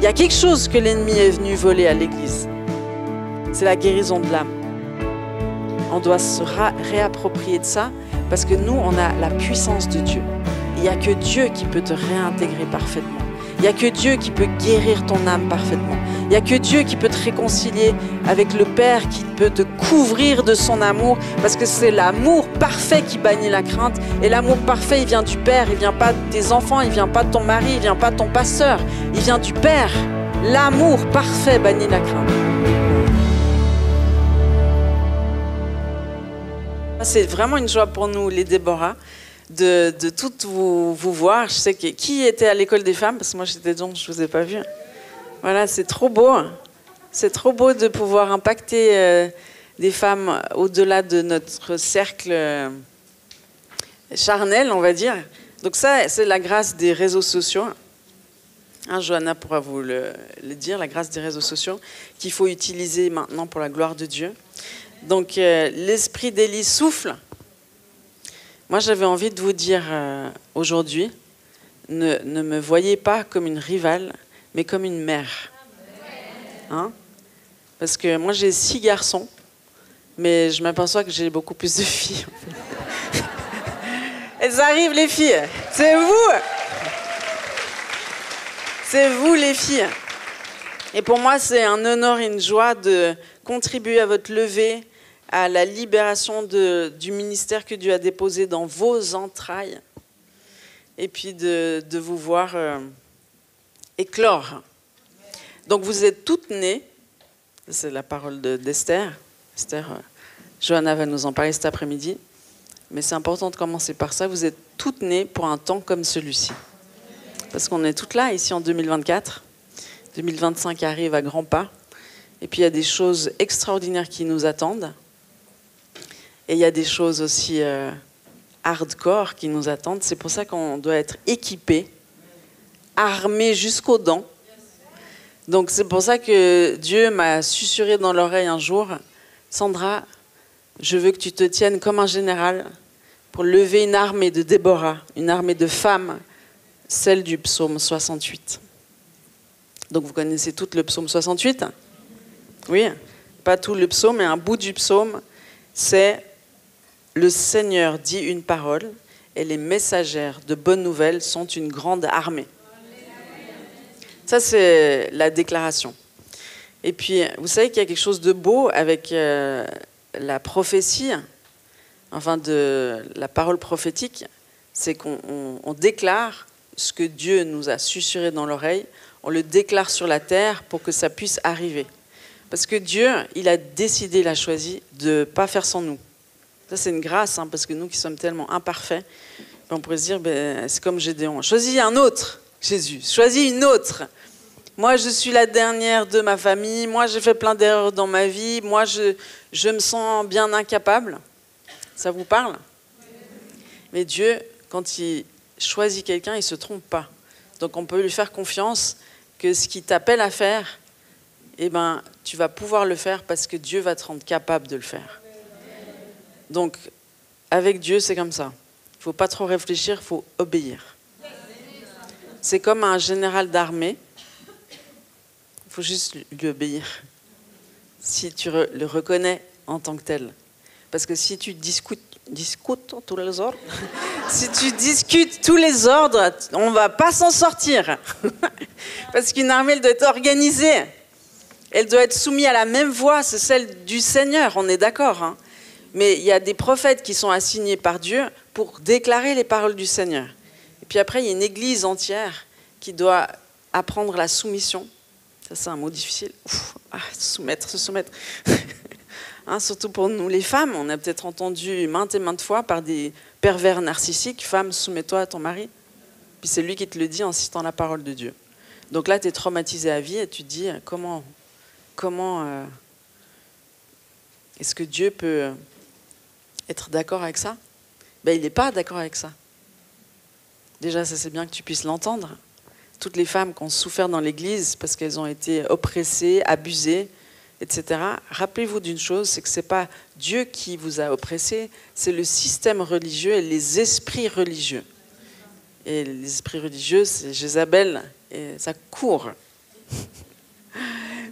Il y a quelque chose que l'ennemi est venu voler à l'église. C'est la guérison de l'âme. On doit se réapproprier de ça parce que nous, on a la puissance de Dieu. Il n'y a que Dieu qui peut te réintégrer parfaitement. Il n'y a que Dieu qui peut guérir ton âme parfaitement. Il n'y a que Dieu qui peut te réconcilier avec le Père, qui peut te couvrir de son amour, parce que c'est l'amour parfait qui bannit la crainte. Et l'amour parfait, il vient du Père, il ne vient pas de tes enfants, il ne vient pas de ton mari, il ne vient pas de ton pasteur, il vient du Père. L'amour parfait bannit la crainte. C'est vraiment une joie pour nous, les Déborah, de toutes vous voir. Je sais qui était à l'école des femmes, parce que moi j'étais donc, je ne vous ai pas vu. Voilà, c'est trop beau. C'est trop beau de pouvoir impacter des femmes au-delà de notre cercle charnel, on va dire. Donc ça, c'est la grâce des réseaux sociaux. Hein, Johanna pourra vous le dire, la grâce des réseaux sociaux, qu'il faut utiliser maintenant pour la gloire de Dieu. Donc l'esprit d'Élie souffle. Moi, j'avais envie de vous dire aujourd'hui, ne me voyez pas comme une rivale, mais comme une mère. Hein? Parce que moi, j'ai 6 garçons, mais je m'aperçois que j'ai beaucoup plus de filles. Elles arrivent, les filles. C'est vous. C'est vous, les filles. Et pour moi, c'est un honneur et une joie de contribuer à votre levée, à la libération du ministère que Dieu a déposé dans vos entrailles, et puis de vous voir éclore. Donc vous êtes toutes nées, c'est la parole d'Esther. Johanna va nous en parler cet après-midi, mais c'est important de commencer par ça. Vous êtes toutes nées pour un temps comme celui-ci. Parce qu'on est toutes là, ici en 2024. 2025 arrive à grands pas. Et puis il y a des choses extraordinaires qui nous attendent. Et il y a des choses aussi hardcore qui nous attendent. C'est pour ça qu'on doit être équipé, armé jusqu'aux dents. Donc c'est pour ça que Dieu m'a susurré dans l'oreille un jour, Sandra, je veux que tu te tiennes comme un général pour lever une armée de Déborah, une armée de femmes, celle du psaume 68. Donc vous connaissez tout le psaume 68 ? Oui, pas tout le psaume, mais un bout du psaume, c'est « Le Seigneur dit une parole et les messagères de bonnes nouvelles sont une grande armée ». Ça, c'est la déclaration. Et puis, vous savez qu'il y a quelque chose de beau avec la prophétie, enfin de la parole prophétique, c'est qu'on déclare ce que Dieu nous a susurré dans l'oreille, on le déclare sur la terre pour que ça puisse arriver. Parce que Dieu, il a décidé, il a choisi de ne pas faire sans nous. Ça, c'est une grâce, hein, parce que nous qui sommes tellement imparfaits, on pourrait se dire, c'est comme Gédéon. Choisis un autre, Jésus. Choisis une autre. Moi, je suis la dernière de ma famille. Moi, j'ai fait plein d'erreurs dans ma vie. Moi, je me sens bien incapable. Ça vous parle ? Mais Dieu, quand il choisit quelqu'un, il ne se trompe pas. Donc, on peut lui faire confiance que ce qu'il t'appelle à faire, eh ben, tu vas pouvoir le faire parce que Dieu va te rendre capable de le faire. Donc, avec Dieu, c'est comme ça. Il ne faut pas trop réfléchir, il faut obéir. C'est comme un général d'armée. Il faut juste lui obéir. Si tu le reconnais en tant que tel. Parce que si tu discutes tous les ordres, si tu discutes tous les ordres, on ne va pas s'en sortir. Parce qu'une armée, elle doit être organisée. Elle doit être soumise à la même voix, c'est celle du Seigneur, on est d'accord. Hein. Mais il y a des prophètes qui sont assignés par Dieu pour déclarer les paroles du Seigneur. Et puis après, il y a une église entière qui doit apprendre la soumission. Ça, c'est un mot difficile. Se soumettre. Hein, surtout pour nous, les femmes. On a peut-être entendu maintes et maintes fois par des pervers narcissiques, « Femme, soumets-toi à ton mari ». Puis c'est lui qui te le dit en citant la parole de Dieu. Donc là, tu es traumatisé à vie et tu te dis, comment est-ce que Dieu peut être d'accord avec ça ? Il n'est pas d'accord avec ça. Déjà, ça c'est bien que tu puisses l'entendre. Toutes les femmes qui ont souffert dans l'Église parce qu'elles ont été oppressées, abusées, etc. Rappelez-vous d'une chose, c'est que ce n'est pas Dieu qui vous a oppressé, c'est le système religieux et les esprits religieux. Et les esprits religieux, c'est Jézabel, et ça court.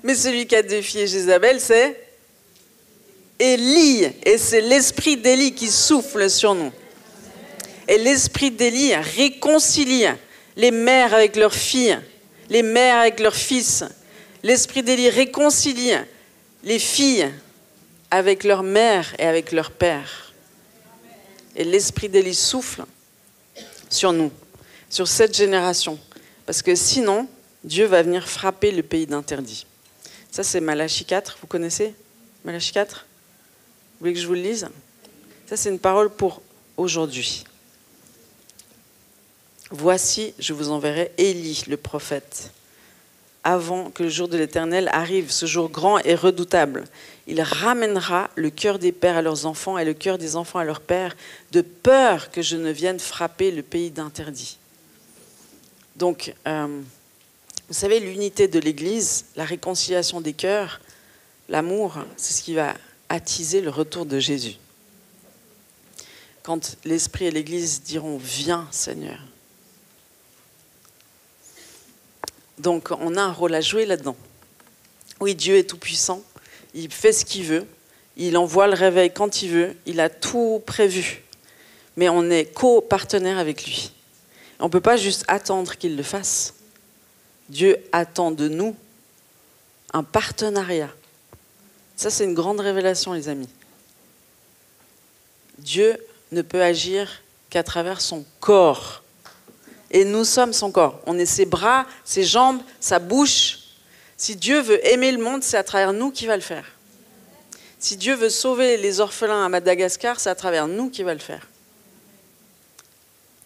Mais celui qui a défié Jézabel, c'est Élie. Et c'est l'esprit d'Élie qui souffle sur nous. Et l'esprit d'Élie réconcilie les mères avec leurs filles, les mères avec leurs fils. L'esprit d'Élie réconcilie les filles avec leur mère et avec leur père. Et l'esprit d'Élie souffle sur nous, sur cette génération. Parce que sinon, Dieu va venir frapper le pays d'interdit. Ça, c'est Malachie 4, vous connaissez Malachie 4 ? Vous voulez que je vous le lise ? Ça, c'est une parole pour aujourd'hui. Voici, je vous enverrai Élie, le prophète, avant que le jour de l'Éternel arrive, ce jour grand et redoutable. Il ramènera le cœur des pères à leurs enfants et le cœur des enfants à leurs pères, de peur que je ne vienne frapper le pays d'interdit. Donc, vous savez, l'unité de l'Église, la réconciliation des cœurs, l'amour, c'est ce qui va attiser le retour de Jésus. Quand l'Esprit et l'Église diront « Viens, Seigneur ». Donc, on a un rôle à jouer là-dedans. Oui, Dieu est tout-puissant, il fait ce qu'il veut, il envoie le réveil quand il veut, il a tout prévu. Mais on est co-partenaire avec lui. On ne peut pas juste attendre qu'il le fasse. Dieu attend de nous un partenariat. Ça, c'est une grande révélation, les amis. Dieu ne peut agir qu'à travers son corps. Et nous sommes son corps. On est ses bras, ses jambes, sa bouche. Si Dieu veut aimer le monde, c'est à travers nous qu'il va le faire. Si Dieu veut sauver les orphelins à Madagascar, c'est à travers nous qu'il va le faire.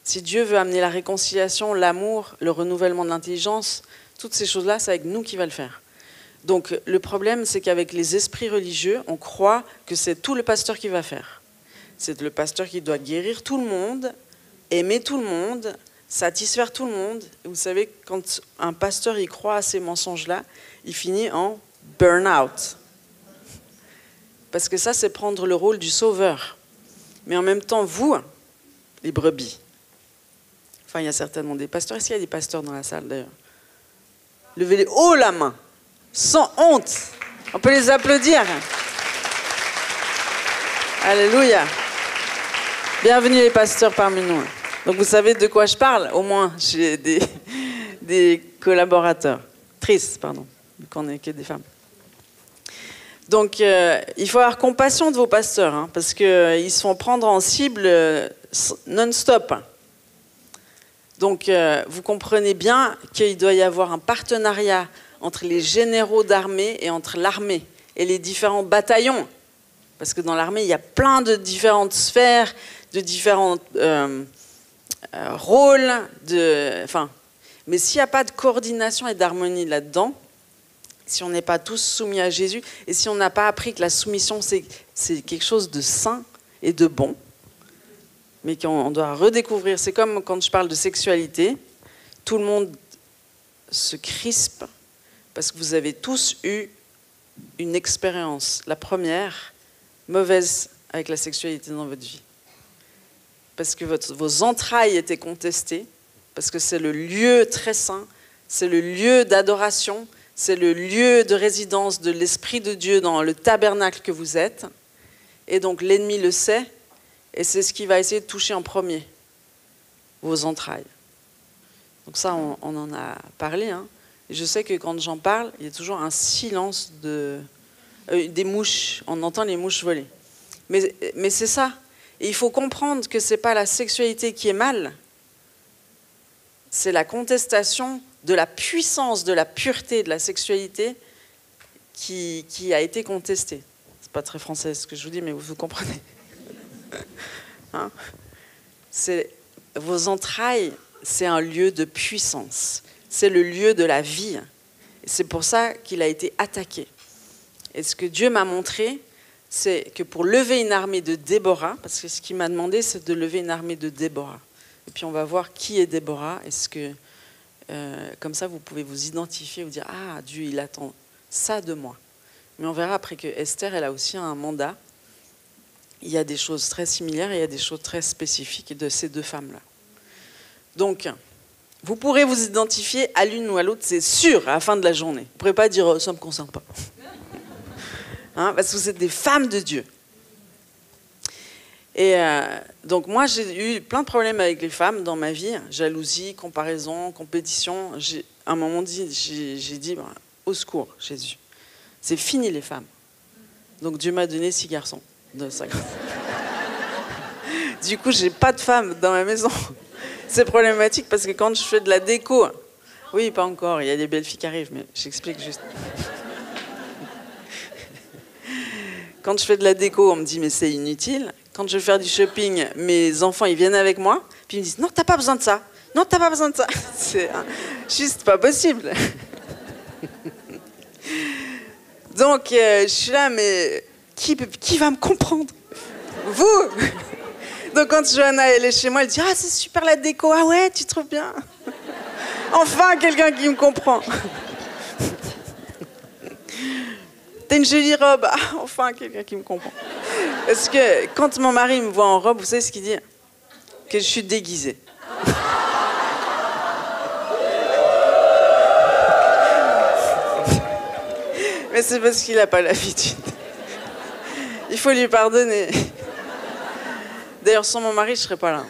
Si Dieu veut amener la réconciliation, l'amour, le renouvellement de l'intelligence, toutes ces choses-là, c'est avec nous qu'il va le faire. Donc le problème, c'est qu'avec les esprits religieux, on croit que c'est tout le pasteur qui va faire. C'est le pasteur qui doit guérir tout le monde, aimer tout le monde, satisfaire tout le monde. Et vous savez, quand un pasteur y croit à ces mensonges-là, il finit en burn-out. Parce que ça, c'est prendre le rôle du sauveur. Mais en même temps, vous, les brebis, enfin, il y a certainement des pasteurs. Est-ce qu'il y a des pasteurs dans la salle, d'ailleurs? Levez haut la main, sans honte. On peut les applaudir. Alléluia. Bienvenue les pasteurs parmi nous. Donc vous savez de quoi je parle, au moins j'ai des collaborateurs. Tristes, pardon, vu qu'on n'est que des femmes. Donc il faut avoir compassion de vos pasteurs, hein, parce qu'ils se font prendre en cible non-stop. Donc vous comprenez bien qu'il doit y avoir un partenariat entre les généraux d'armée et entre l'armée et les différents bataillons. Parce que dans l'armée, il y a plein de différentes sphères, de différents rôles. Mais s'il n'y a pas de coordination et d'harmonie là-dedans, si on n'est pas tous soumis à Jésus, et si on n'a pas appris que la soumission, c'est quelque chose de sain et de bon, mais qu'on doit redécouvrir. C'est comme quand je parle de sexualité, tout le monde se crispe parce que vous avez tous eu une expérience, la première, mauvaise avec la sexualité dans votre vie. Parce que vos entrailles étaient contestées, parce que c'est le lieu très saint, c'est le lieu d'adoration, c'est le lieu de résidence de l'Esprit de Dieu dans le tabernacle que vous êtes. Et donc l'ennemi le sait, et c'est ce qu'il va essayer de toucher en premier, vos entrailles. Donc ça, on en a parlé. Hein. Et je sais que quand j'en parle, il y a toujours un silence des mouches. On entend les mouches voler. Mais c'est ça. Et il faut comprendre que ce n'est pas la sexualité qui est mal, c'est la contestation de la puissance, de la pureté de la sexualité qui a été contestée. C'est pas très français ce que je vous dis, mais vous comprenez. Hein? Vos entrailles, c'est un lieu de puissance. C'est le lieu de la vie. Et c'est pour ça qu'il a été attaqué. Et ce que Dieu m'a montré, c'est que pour lever une armée de Déborah, parce que ce qu'il m'a demandé, c'est de lever une armée de Déborah. Et puis on va voir qui est Déborah. Est-ce que, comme ça, vous pouvez vous identifier, vous dire « Ah, Dieu, il attend ça de moi ». Mais on verra après que Esther, elle a aussi un mandat. Il y a des choses très similaires et il y a des choses très spécifiques de ces deux femmes-là. Donc, Vous pourrez vous identifier à l'une ou à l'autre, c'est sûr, à la fin de la journée. Vous ne pourrez pas dire oh, « ça ne me concerne pas ». Hein, parce que vous êtes des femmes de Dieu. Et donc moi, j'ai eu plein de problèmes avec les femmes dans ma vie. Jalousie, comparaison, compétition. À un moment, j'ai dit bah, au secours, Jésus. C'est fini les femmes. Donc Dieu m'a donné 6 garçons de sa grâce. Du coup, j'ai pas de femmes dans ma maison. C'est problématique parce que quand je fais de la déco... Oui, pas encore, il y a des belles filles qui arrivent, mais j'explique juste. Quand je fais de la déco, on me dit mais c'est inutile. Quand je veux faire du shopping, mes enfants ils viennent avec moi, puis ils me disent non t'as pas besoin de ça, non t'as pas besoin de ça. C'est juste pas possible. Donc je suis là mais qui va me comprendre? Vous. Donc quand Johanna elle est chez moi, elle dit ah c'est super la déco, ah ouais tu trouves bien. Enfin quelqu'un qui me comprend. T'as une jolie robe. Ah, enfin, quelqu'un qui me comprend. Parce que quand mon mari me voit en robe, vous savez ce qu'il dit? Que je suis déguisée. Mais c'est parce qu'il n'a pas l'habitude. Il faut lui pardonner. D'ailleurs, sans mon mari, je ne serais pas là.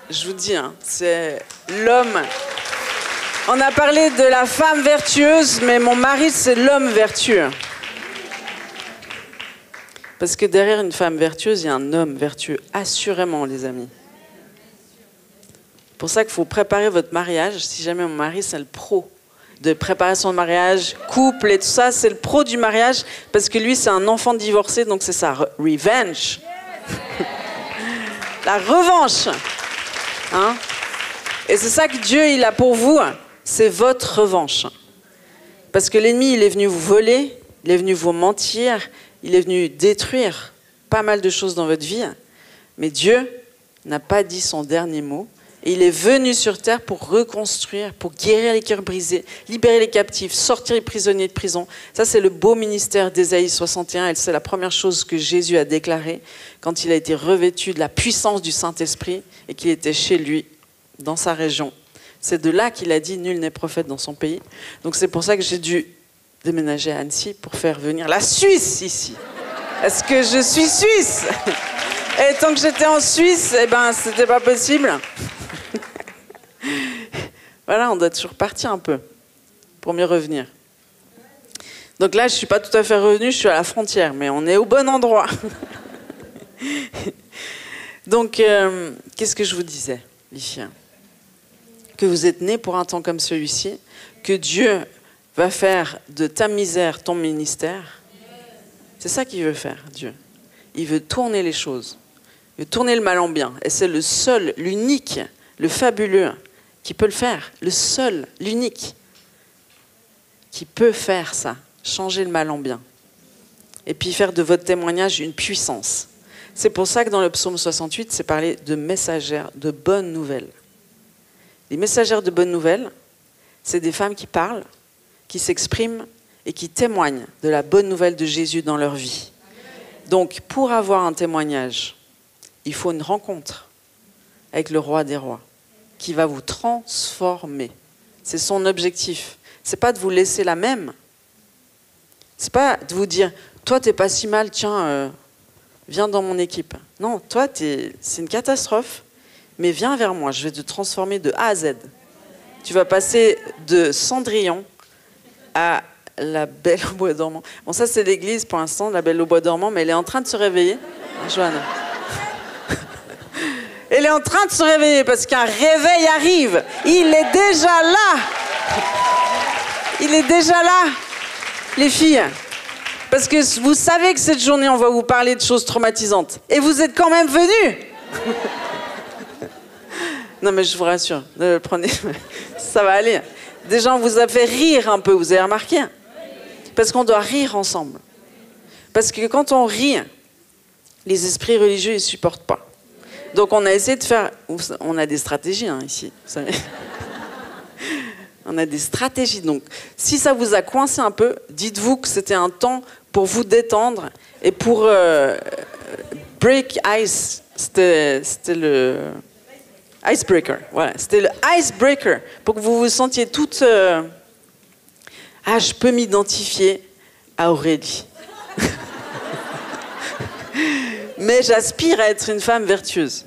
Je vous dis, hein, c'est l'homme... On a parlé de la femme vertueuse, mais mon mari, c'est l'homme vertueux. Parce que derrière une femme vertueuse, il y a un homme vertueux. Assurément, les amis. C'est pour ça qu'il faut préparer votre mariage. Si jamais mon mari, c'est le pro de préparation de mariage, couple et tout ça, c'est le pro du mariage. Parce que lui, c'est un enfant divorcé, donc c'est sa revenge. La revanche. Hein? Et c'est ça que Dieu, il a pour vous. C'est votre revanche. Parce que l'ennemi, il est venu vous voler, il est venu vous mentir, il est venu détruire pas mal de choses dans votre vie. Mais Dieu n'a pas dit son dernier mot. Et il est venu sur terre pour reconstruire, pour guérir les cœurs brisés, libérer les captifs, sortir les prisonniers de prison. Ça, c'est le beau ministère d'Ésaïe 61. Et c'est la première chose que Jésus a déclarée quand il a été revêtu de la puissance du Saint-Esprit et qu'il était chez lui, dans sa région. C'est de là qu'il a dit « Nul n'est prophète dans son pays ». Donc c'est pour ça que j'ai dû déménager à Annecy pour faire venir la Suisse ici. Est-ce que je suis suisse? Et tant que j'étais en Suisse, eh ben, c'était pas possible. Voilà, on doit toujours partir un peu pour mieux revenir. Donc là, je suis pas tout à fait revenue, je suis à la frontière, mais on est au bon endroit. Donc, qu'est-ce que je vous disais, les filles? Que vous êtes nés pour un temps comme celui-ci, que Dieu va faire de ta misère ton ministère. C'est ça qu'il veut faire, Dieu. Il veut tourner les choses. Il veut tourner le mal en bien. Et c'est le seul, l'unique, le fabuleux qui peut le faire. Le seul, l'unique qui peut faire ça. Changer le mal en bien. Et puis faire de votre témoignage une puissance. C'est pour ça que dans le psaume 68, c'est parlé de messagères de bonnes nouvelles. Les messagères de bonnes nouvelles, c'est des femmes qui parlent, qui s'expriment et qui témoignent de la bonne nouvelle de Jésus dans leur vie. Donc, pour avoir un témoignage, il faut une rencontre avec le roi des rois qui va vous transformer. C'est son objectif. Ce n'est pas de vous laisser la même. Ce n'est pas de vous dire « Toi, tu n'es pas si mal, tiens, viens dans mon équipe. » Non, toi, c'est une catastrophe. Mais viens vers moi, je vais te transformer de A à Z. Tu vas passer de Cendrillon à la Belle au bois dormant. Bon, ça, c'est l'église pour l'instant, la Belle au bois dormant, mais elle est en train de se réveiller. Johanna. Elle est en train de se réveiller parce qu'un réveil arrive. Il est déjà là. Il est déjà là, les filles. Parce que vous savez que cette journée, on va vous parler de choses traumatisantes. Et vous êtes quand même venus. Non, mais je vous rassure, prenez, ça va aller. Déjà, on vous a fait rire un peu, vous avez remarqué? Parce qu'on doit rire ensemble. Parce que quand on rit, les esprits religieux, ils ne supportent pas. Donc, on a essayé de faire... On a des stratégies, hein, ici, vous savez. On a des stratégies. Donc, si ça vous a coincé un peu, dites-vous que c'était un temps pour vous détendre et pour break ice. C'était le... Icebreaker, voilà. C'était le icebreaker pour que vous vous sentiez toutes... Ah, je peux m'identifier à Aurélie. Mais j'aspire à être une femme vertueuse.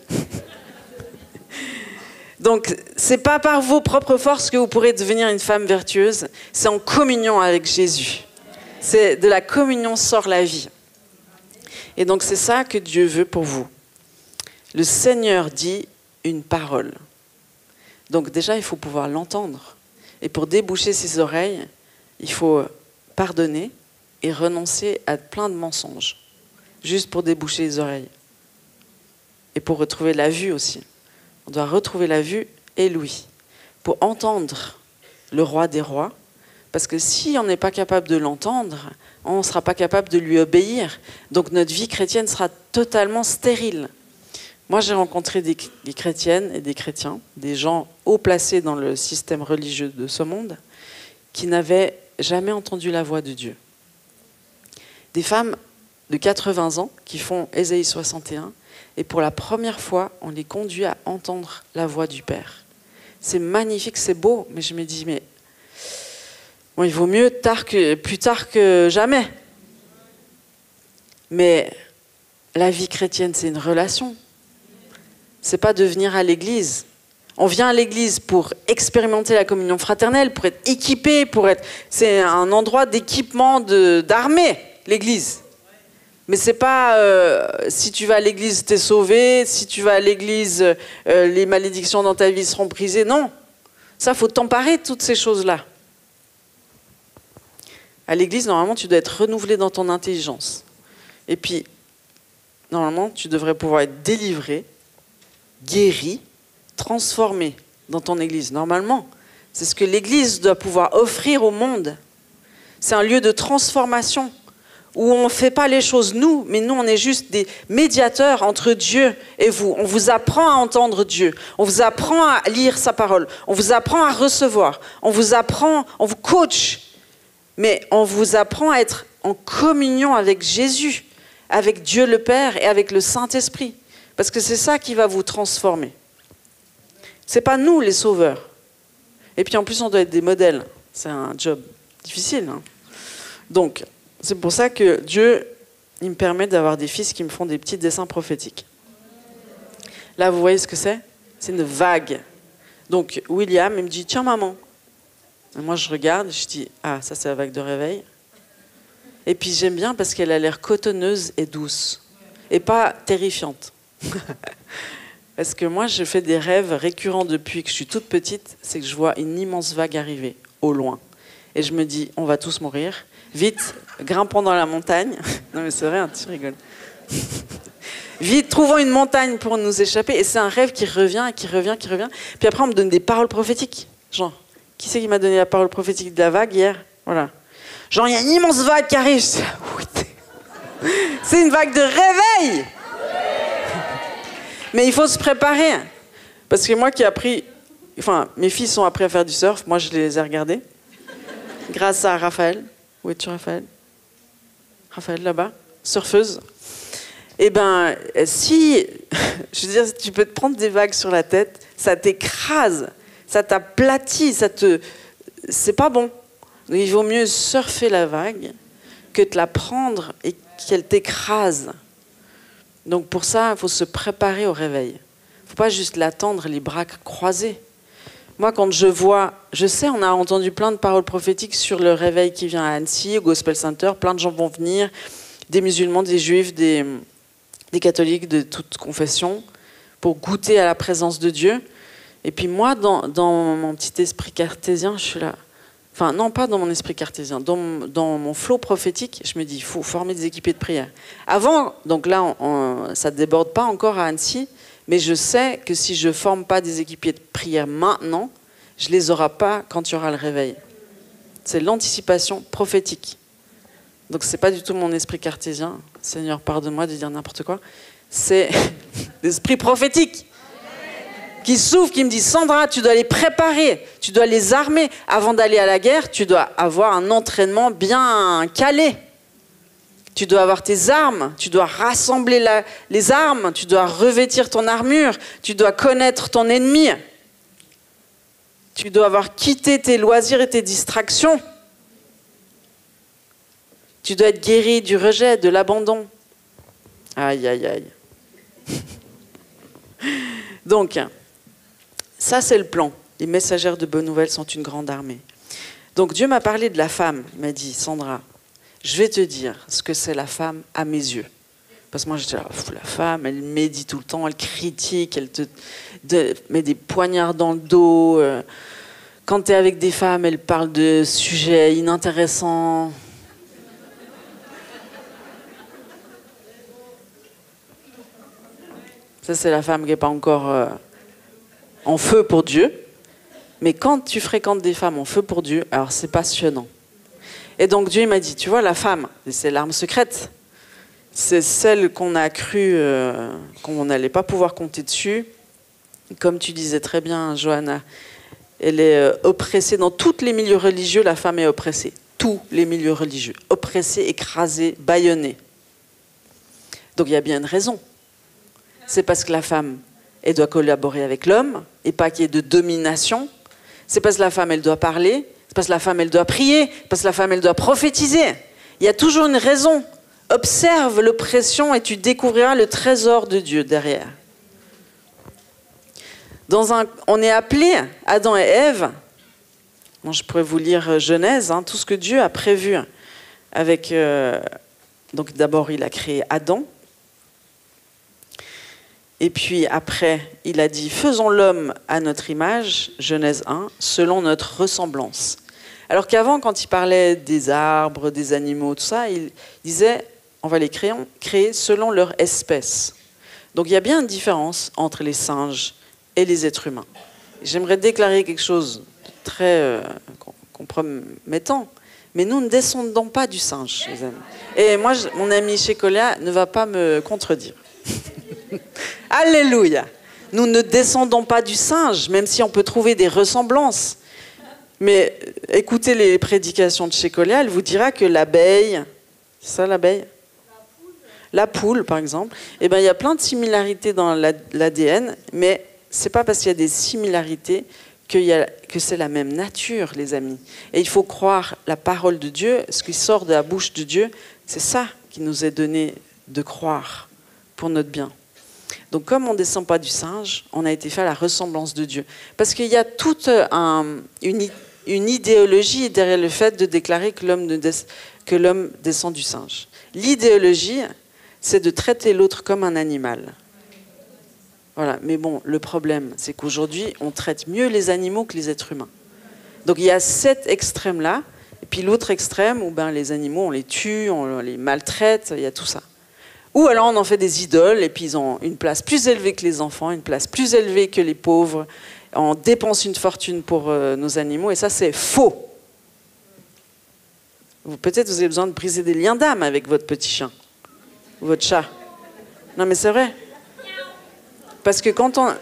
Donc, c'est pas par vos propres forces que vous pourrez devenir une femme vertueuse, c'est en communion avec Jésus. C'est de la communion sort la vie. Et donc, c'est ça que Dieu veut pour vous. Le Seigneur dit une parole. Donc déjà, il faut pouvoir l'entendre. Et pour déboucher ses oreilles, il faut pardonner et renoncer à plein de mensonges, juste pour déboucher les oreilles. Et pour retrouver la vue aussi. On doit retrouver la vue et l'ouïe, pour entendre le roi des rois, parce que si on n'est pas capable de l'entendre, on ne sera pas capable de lui obéir. Donc notre vie chrétienne sera totalement stérile. Moi, j'ai rencontré des chrétiennes et des chrétiens, des gens haut placés dans le système religieux de ce monde, qui n'avaient jamais entendu la voix de Dieu. Des femmes de 80 ans qui font Ésaïe 61, et pour la première fois, on les conduit à entendre la voix du Père. C'est magnifique, c'est beau, mais je me dis, mais bon, il vaut mieux plus tard que jamais. Mais la vie chrétienne, c'est une relation. C'est pas de venir à l'église. On vient à l'église pour expérimenter la communion fraternelle, pour être équipé, c'est un endroit d'équipement d'armée, l'église. Mais c'est pas si tu vas à l'église, t'es sauvé, si tu vas à l'église, les malédictions dans ta vie seront brisées. Non, ça, faut t'emparer de toutes ces choses-là. À l'église, normalement, tu dois être renouvelé dans ton intelligence. Et puis, normalement, tu devrais pouvoir être délivré, guéri, transformé dans ton église. Normalement, c'est ce que l'église doit pouvoir offrir au monde. C'est un lieu de transformation où on ne fait pas les choses nous, mais nous, on est juste des médiateurs entre Dieu et vous. On vous apprend à entendre Dieu. On vous apprend à lire sa parole. On vous apprend à recevoir. On vous coach. Mais on vous apprend à être en communion avec Jésus, avec Dieu le Père et avec le Saint-Esprit. Parce que c'est ça qui va vous transformer. C'est pas nous les sauveurs. Et puis en plus, on doit être des modèles. C'est un job difficile. Hein. Donc, c'est pour ça que Dieu, il me permet d'avoir des fils qui me font des petits dessins prophétiques. Là, vous voyez ce que c'est? C'est une vague. Donc, William, il me dit, tiens maman. Et moi, je regarde, je dis, ah, ça c'est la vague de réveil. Et puis j'aime bien parce qu'elle a l'air cotonneuse et douce. Et pas terrifiante. Parce que moi, je fais des rêves récurrents depuis que je suis toute petite, c'est que je vois une immense vague arriver, au loin. Et je me dis, on va tous mourir. Vite, grimpons dans la montagne. Non mais c'est vrai, hein, tu rigoles. Vite, trouvons une montagne pour nous échapper. Et c'est un rêve qui revient, qui revient, qui revient. Puis après, on me donne des paroles prophétiques. Genre, qui c'est qui m'a donné la parole prophétique de la vague hier? Voilà. Genre, il y a une immense vague qui arrive. C'est une vague de réveil. Mais il faut se préparer. Parce que moi qui ai appris... Enfin, mes filles sont appris à faire du surf. Moi, je les ai regardées. Grâce à Raphaël. Où es-tu, Raphaël? Raphaël, là-bas. Surfeuse. Eh ben, si... Je veux dire, tu peux te prendre des vagues sur la tête, ça t'écrase. Ça t'aplatit. C'est pas bon. Donc, il vaut mieux surfer la vague que de la prendre et qu'elle t'écrase. Donc pour ça, il faut se préparer au réveil. Il ne faut pas juste l'attendre les bras croisés. Moi, quand je sais, on a entendu plein de paroles prophétiques sur le réveil qui vient à Annecy, au Gospel Center. Plein de gens vont venir, des musulmans, des juifs, des catholiques de toute confession, pour goûter à la présence de Dieu. Et puis moi, dans mon petit esprit cartésien, je suis là. Enfin, non, pas dans mon esprit cartésien. Dans mon flot prophétique, je me dis, il faut former des équipiers de prière. Avant, donc là, ça ne déborde pas encore à Annecy, mais je sais que si je ne forme pas des équipiers de prière maintenant, je ne les aurai pas quand il y aura le réveil. C'est l'anticipation prophétique. Donc, ce n'est pas du tout mon esprit cartésien. Seigneur, pardonne-moi de dire n'importe quoi. C'est l'esprit prophétique qui s'ouvre, qui me dit, Sandra, tu dois les préparer, tu dois les armer. Avant d'aller à la guerre, tu dois avoir un entraînement bien calé. Tu dois avoir tes armes, tu dois rassembler les armes, tu dois revêtir ton armure, tu dois connaître ton ennemi. Tu dois avoir quitté tes loisirs et tes distractions. Tu dois être guéri du rejet, de l'abandon. Aïe, aïe, aïe. Donc, ça c'est le plan. Les messagères de bonnes nouvelles sont une grande armée. Donc Dieu m'a parlé de la femme. Il m'a dit, Sandra, je vais te dire ce que c'est la femme à mes yeux. Parce que moi j'étais là, la femme, elle médit tout le temps, elle critique, elle te met des poignards dans le dos. Quand tu es avec des femmes, elle parle de sujets inintéressants. Ça, c'est la femme qui n'est pas encore en feu pour Dieu. Mais quand tu fréquentes des femmes en feu pour Dieu, alors c'est passionnant. Et donc Dieu m'a dit, tu vois, la femme, c'est l'arme secrète. C'est celle qu'on a cru qu'on n'allait pas pouvoir compter dessus. Comme tu disais très bien, Johanna, elle est oppressée. Dans tous les milieux religieux, la femme est oppressée. Tous les milieux religieux. Oppressée, écrasée, bâillonnée. Donc il y a bien une raison. C'est parce que la femme, elle doit collaborer avec l'homme et pas qu'il y ait de domination. C'est parce que la femme, elle doit parler. C'est parce que la femme, elle doit prier. C'est parce que la femme, elle doit prophétiser. Il y a toujours une raison. Observe l'oppression et tu découvriras le trésor de Dieu derrière. On est appelé, Adam et Ève, bon, je pourrais vous lire Genèse, tout ce que Dieu a prévu avec... donc d'abord, il a créé Adam. Et puis après, il a dit, faisons l'homme à notre image, Genèse 1, selon notre ressemblance. Alors qu'avant, quand il parlait des arbres, des animaux, tout ça, il disait, on va les créer selon leur espèce. Donc il y a bien une différence entre les singes et les êtres humains. J'aimerais déclarer quelque chose de très compromettant, mais nous ne descendons pas du singe, les amis. Et moi, mon ami Shekolia ne va pas me contredire. Alléluia. Nous ne descendons pas du singe, même si on peut trouver des ressemblances. Mais écoutez les prédications de Shekolia, elle vous dira que l'abeille, c'est ça l'abeille ? La poule, par exemple, eh ben, il y a plein de similarités dans l'ADN, mais ce n'est pas parce qu'il y a des similarités que c'est la même nature, les amis. Et il faut croire la parole de Dieu, ce qui sort de la bouche de Dieu, c'est ça qui nous est donné de croire pour notre bien. Donc comme on ne descend pas du singe, on a été fait à la ressemblance de Dieu. Parce qu'il y a toute une idéologie derrière le fait de déclarer que l'homme descend du singe. L'idéologie, c'est de traiter l'autre comme un animal. Voilà. Mais bon, le problème, c'est qu'aujourd'hui, on traite mieux les animaux que les êtres humains. Donc il y a cet extrême-là, et puis l'autre extrême où les animaux, on les tue, on les maltraite, il y a tout ça. Ou alors on en fait des idoles, et puis ils ont une place plus élevée que les enfants, une place plus élevée que les pauvres. On dépense une fortune pour nos animaux, et ça c'est faux. Peut-être vous avez besoin de briser des liens d'âme avec votre petit chien, ou votre chat. Non mais c'est vrai. Parce que quand on...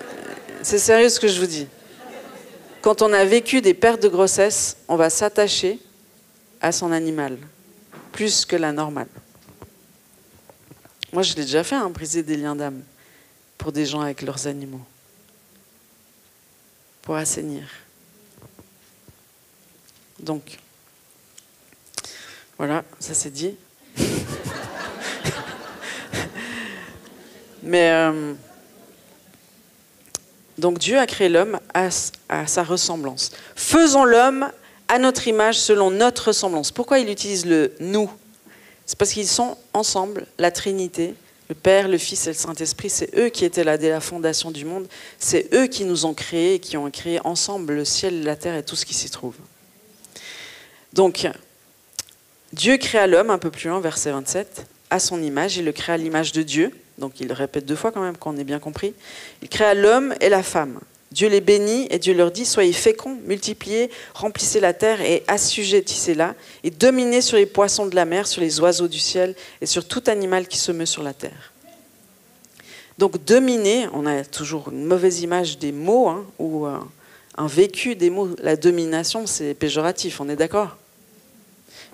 C'est sérieux ce que je vous dis. Quand on a vécu des pertes de grossesse, on va s'attacher à son animal, plus que la normale. Moi, je l'ai déjà fait, briser des liens d'âme pour des gens avec leurs animaux, pour assainir. Donc, voilà, ça c'est dit. Mais, donc Dieu a créé l'homme à sa ressemblance. Faisons l'homme à notre image, selon notre ressemblance. Pourquoi il utilise le « nous » ? C'est parce qu'ils sont ensemble, la Trinité, le Père, le Fils et le Saint-Esprit. C'est eux qui étaient là dès la fondation du monde. C'est eux qui nous ont créés et qui ont créé ensemble le ciel, la terre et tout ce qui s'y trouve. Donc, Dieu créa l'homme, un peu plus loin, verset 27, à son image. Il le créa à l'image de Dieu. Donc, il le répète 2 fois quand même, qu'on ait bien compris. Il créa l'homme et la femme. Dieu les bénit et Dieu leur dit « Soyez féconds, multipliez, remplissez la terre et assujettissez-la et dominez sur les poissons de la mer, sur les oiseaux du ciel et sur tout animal qui se meut sur la terre. » Donc dominer, on a toujours une mauvaise image des mots ou un vécu des mots. La domination, c'est péjoratif, on est d'accord ?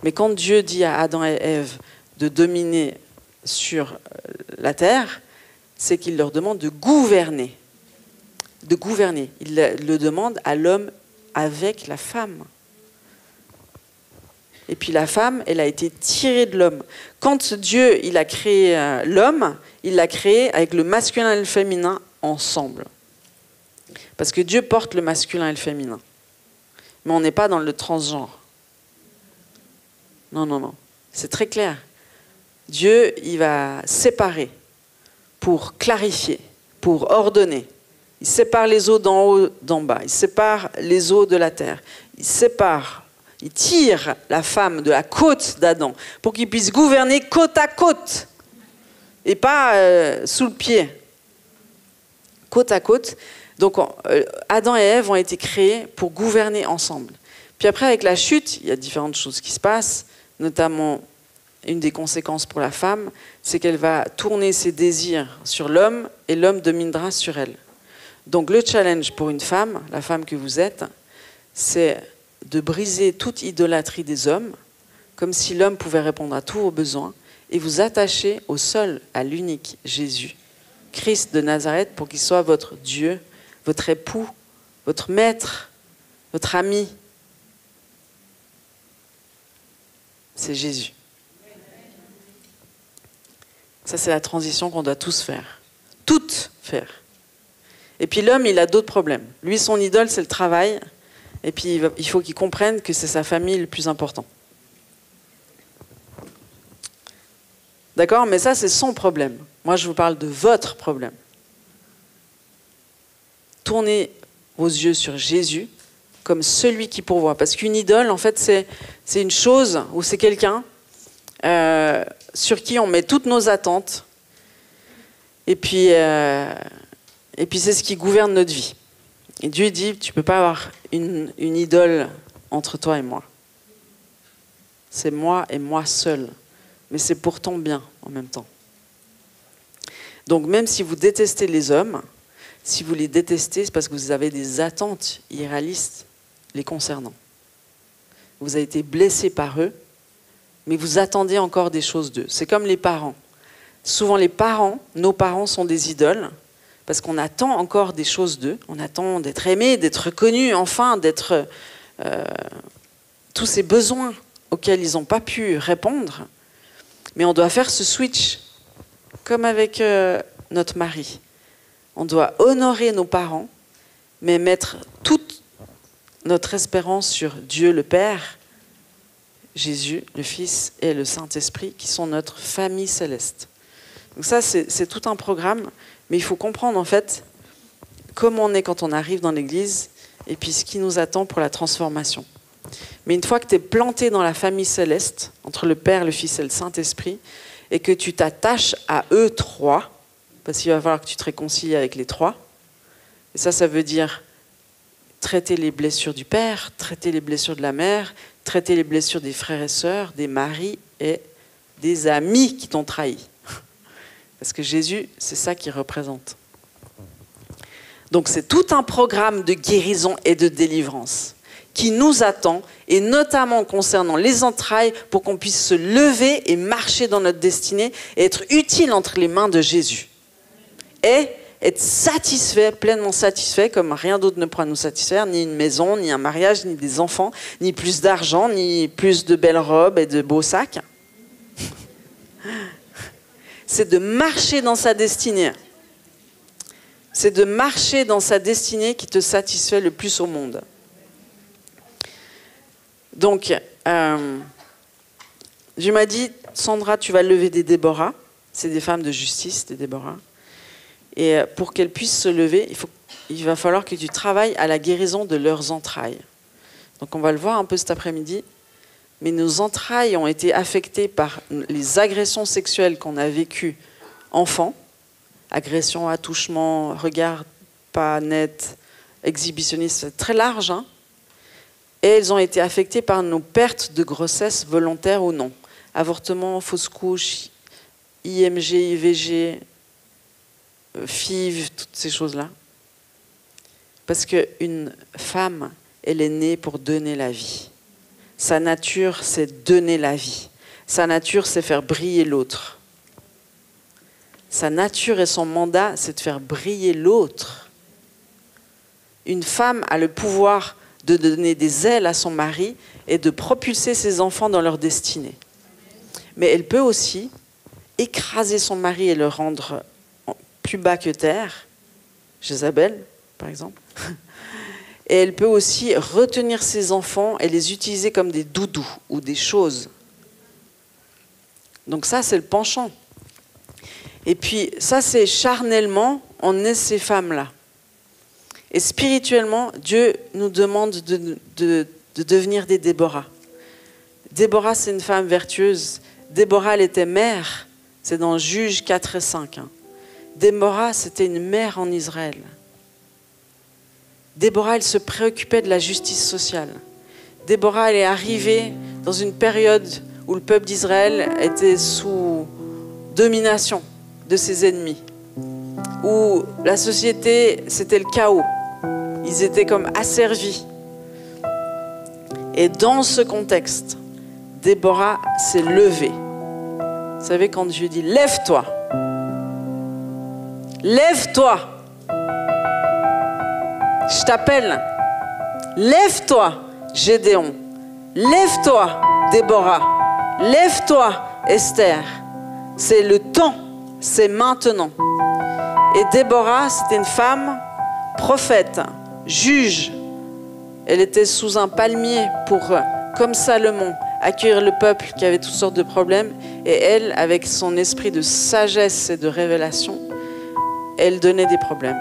Mais quand Dieu dit à Adam et Ève de dominer sur la terre, c'est qu'il leur demande de gouverner. De gouverner. Il le demande à l'homme avec la femme. Et puis la femme, elle a été tirée de l'homme. Quand Dieu il a créé l'homme, il l'a créé avec le masculin et le féminin ensemble. Parce que Dieu porte le masculin et le féminin. Mais on n'est pas dans le transgenre. Non, non, non. C'est très clair. Dieu, il va séparer pour clarifier, pour ordonner. Il sépare les eaux d'en haut, d'en bas. Il sépare les eaux de la terre. Il sépare, il tire la femme de la côte d'Adam pour qu'il puisse gouverner côte à côte et pas sous le pied. Côte à côte. Donc Adam et Ève ont été créés pour gouverner ensemble. Puis après, avec la chute, il y a différentes choses qui se passent, notamment une des conséquences pour la femme, c'est qu'elle va tourner ses désirs sur l'homme et l'homme dominera sur elle. Donc le challenge pour une femme, la femme que vous êtes, c'est de briser toute idolâtrie des hommes, comme si l'homme pouvait répondre à tous vos besoins, et vous attacher au seul, à l'unique Jésus, Christ de Nazareth, pour qu'il soit votre Dieu, votre époux, votre maître, votre ami. C'est Jésus. Ça, c'est la transition qu'on doit tous faire. Toutes faire. Et puis l'homme, il a d'autres problèmes. Lui, son idole, c'est le travail. Et puis il faut qu'il comprenne que c'est sa famille le plus important. D'accord? Mais ça, c'est son problème. Moi, je vous parle de votre problème. Tournez vos yeux sur Jésus comme celui qui pourvoit. Parce qu'une idole, en fait, c'est une chose ou c'est quelqu'un sur qui on met toutes nos attentes. Et puis c'est ce qui gouverne notre vie. Et Dieu dit, tu ne peux pas avoir une idole entre toi et moi. C'est moi et moi seul. Mais c'est pour ton bien en même temps. Donc même si vous détestez les hommes, si vous les détestez, c'est parce que vous avez des attentes irréalistes les concernant. Vous avez été blessé par eux, mais vous attendez encore des choses d'eux. C'est comme les parents. Souvent les parents, nos parents sont des idoles, parce qu'on attend encore des choses d'eux. On attend d'être aimé, d'être reconnu, enfin, d'être tous ces besoins auxquels ils n'ont pas pu répondre. Mais on doit faire ce switch, comme avec notre mari. On doit honorer nos parents, mais mettre toute notre espérance sur Dieu le Père, Jésus, le Fils et le Saint-Esprit, qui sont notre famille céleste. Donc ça, c'est tout un programme, mais il faut comprendre en fait comment on est quand on arrive dans l'Église et puis ce qui nous attend pour la transformation. Mais une fois que tu es planté dans la famille céleste, entre le Père, le Fils et le Saint-Esprit, et que tu t'attaches à eux trois, parce qu'il va falloir que tu te réconcilies avec les trois, et ça veut dire traiter les blessures du Père, traiter les blessures de la mère, traiter les blessures des frères et sœurs, des maris et des amis qui t'ont trahi. Parce que Jésus, c'est ça qu'il représente. Donc c'est tout un programme de guérison et de délivrance qui nous attend, et notamment concernant les entrailles, pour qu'on puisse se lever et marcher dans notre destinée et être utile entre les mains de Jésus. Et être satisfait, pleinement satisfait, comme rien d'autre ne pourra nous satisfaire, ni une maison, ni un mariage, ni des enfants, ni plus d'argent, ni plus de belles robes et de beaux sacs. C'est de marcher dans sa destinée. C'est de marcher dans sa destinée qui te satisfait le plus au monde. Donc, Dieu m'a dit, Sandra, tu vas lever des Déborah. C'est des femmes de justice, des Déborah. Et pour qu'elles puissent se lever, il va falloir que tu travailles à la guérison de leurs entrailles. Donc on va le voir un peu cet après-midi. Mais nos entrailles ont été affectées par les agressions sexuelles qu'on a vécues enfants. Agression, attouchement, regard pas net, exhibitionniste, c'est très large. Hein, et elles ont été affectées par nos pertes de grossesse volontaires ou non. Avortement, fausse couche, IMG, IVG, FIV, toutes ces choses-là. Parce qu'une femme, elle est née pour donner la vie. Sa nature, c'est donner la vie. Sa nature, c'est faire briller l'autre. Sa nature et son mandat, c'est de faire briller l'autre. Une femme a le pouvoir de donner des ailes à son mari et de propulser ses enfants dans leur destinée. Mais elle peut aussi écraser son mari et le rendre plus bas que terre, Jézabel, par exemple. Et elle peut aussi retenir ses enfants et les utiliser comme des doudous ou des choses. Donc ça, c'est le penchant. Et puis, ça, c'est charnellement, on est ces femmes-là. Et spirituellement, Dieu nous demande de devenir des Déborah. Déborah, c'est une femme vertueuse. Déborah, elle était mère. C'est dans Juges 4 et 5. Déborah, c'était une mère en Israël. Déborah, elle se préoccupait de la justice sociale. Déborah, elle est arrivée dans une période où le peuple d'Israël était sous domination de ses ennemis, où la société, c'était le chaos. Ils étaient comme asservis. Et dans ce contexte, Déborah s'est levée. Vous savez, quand Dieu dit « Lève-toi », lève-toi, je t'appelle, lève-toi, Gédéon, lève-toi, Déborah, lève-toi, Esther. C'est le temps, c'est maintenant. Et Déborah, c'était une femme prophète, juge. Elle était sous un palmier pour, comme Salomon, accueillir le peuple qui avait toutes sortes de problèmes. Et elle, avec son esprit de sagesse et de révélation, elle donnait des problèmes.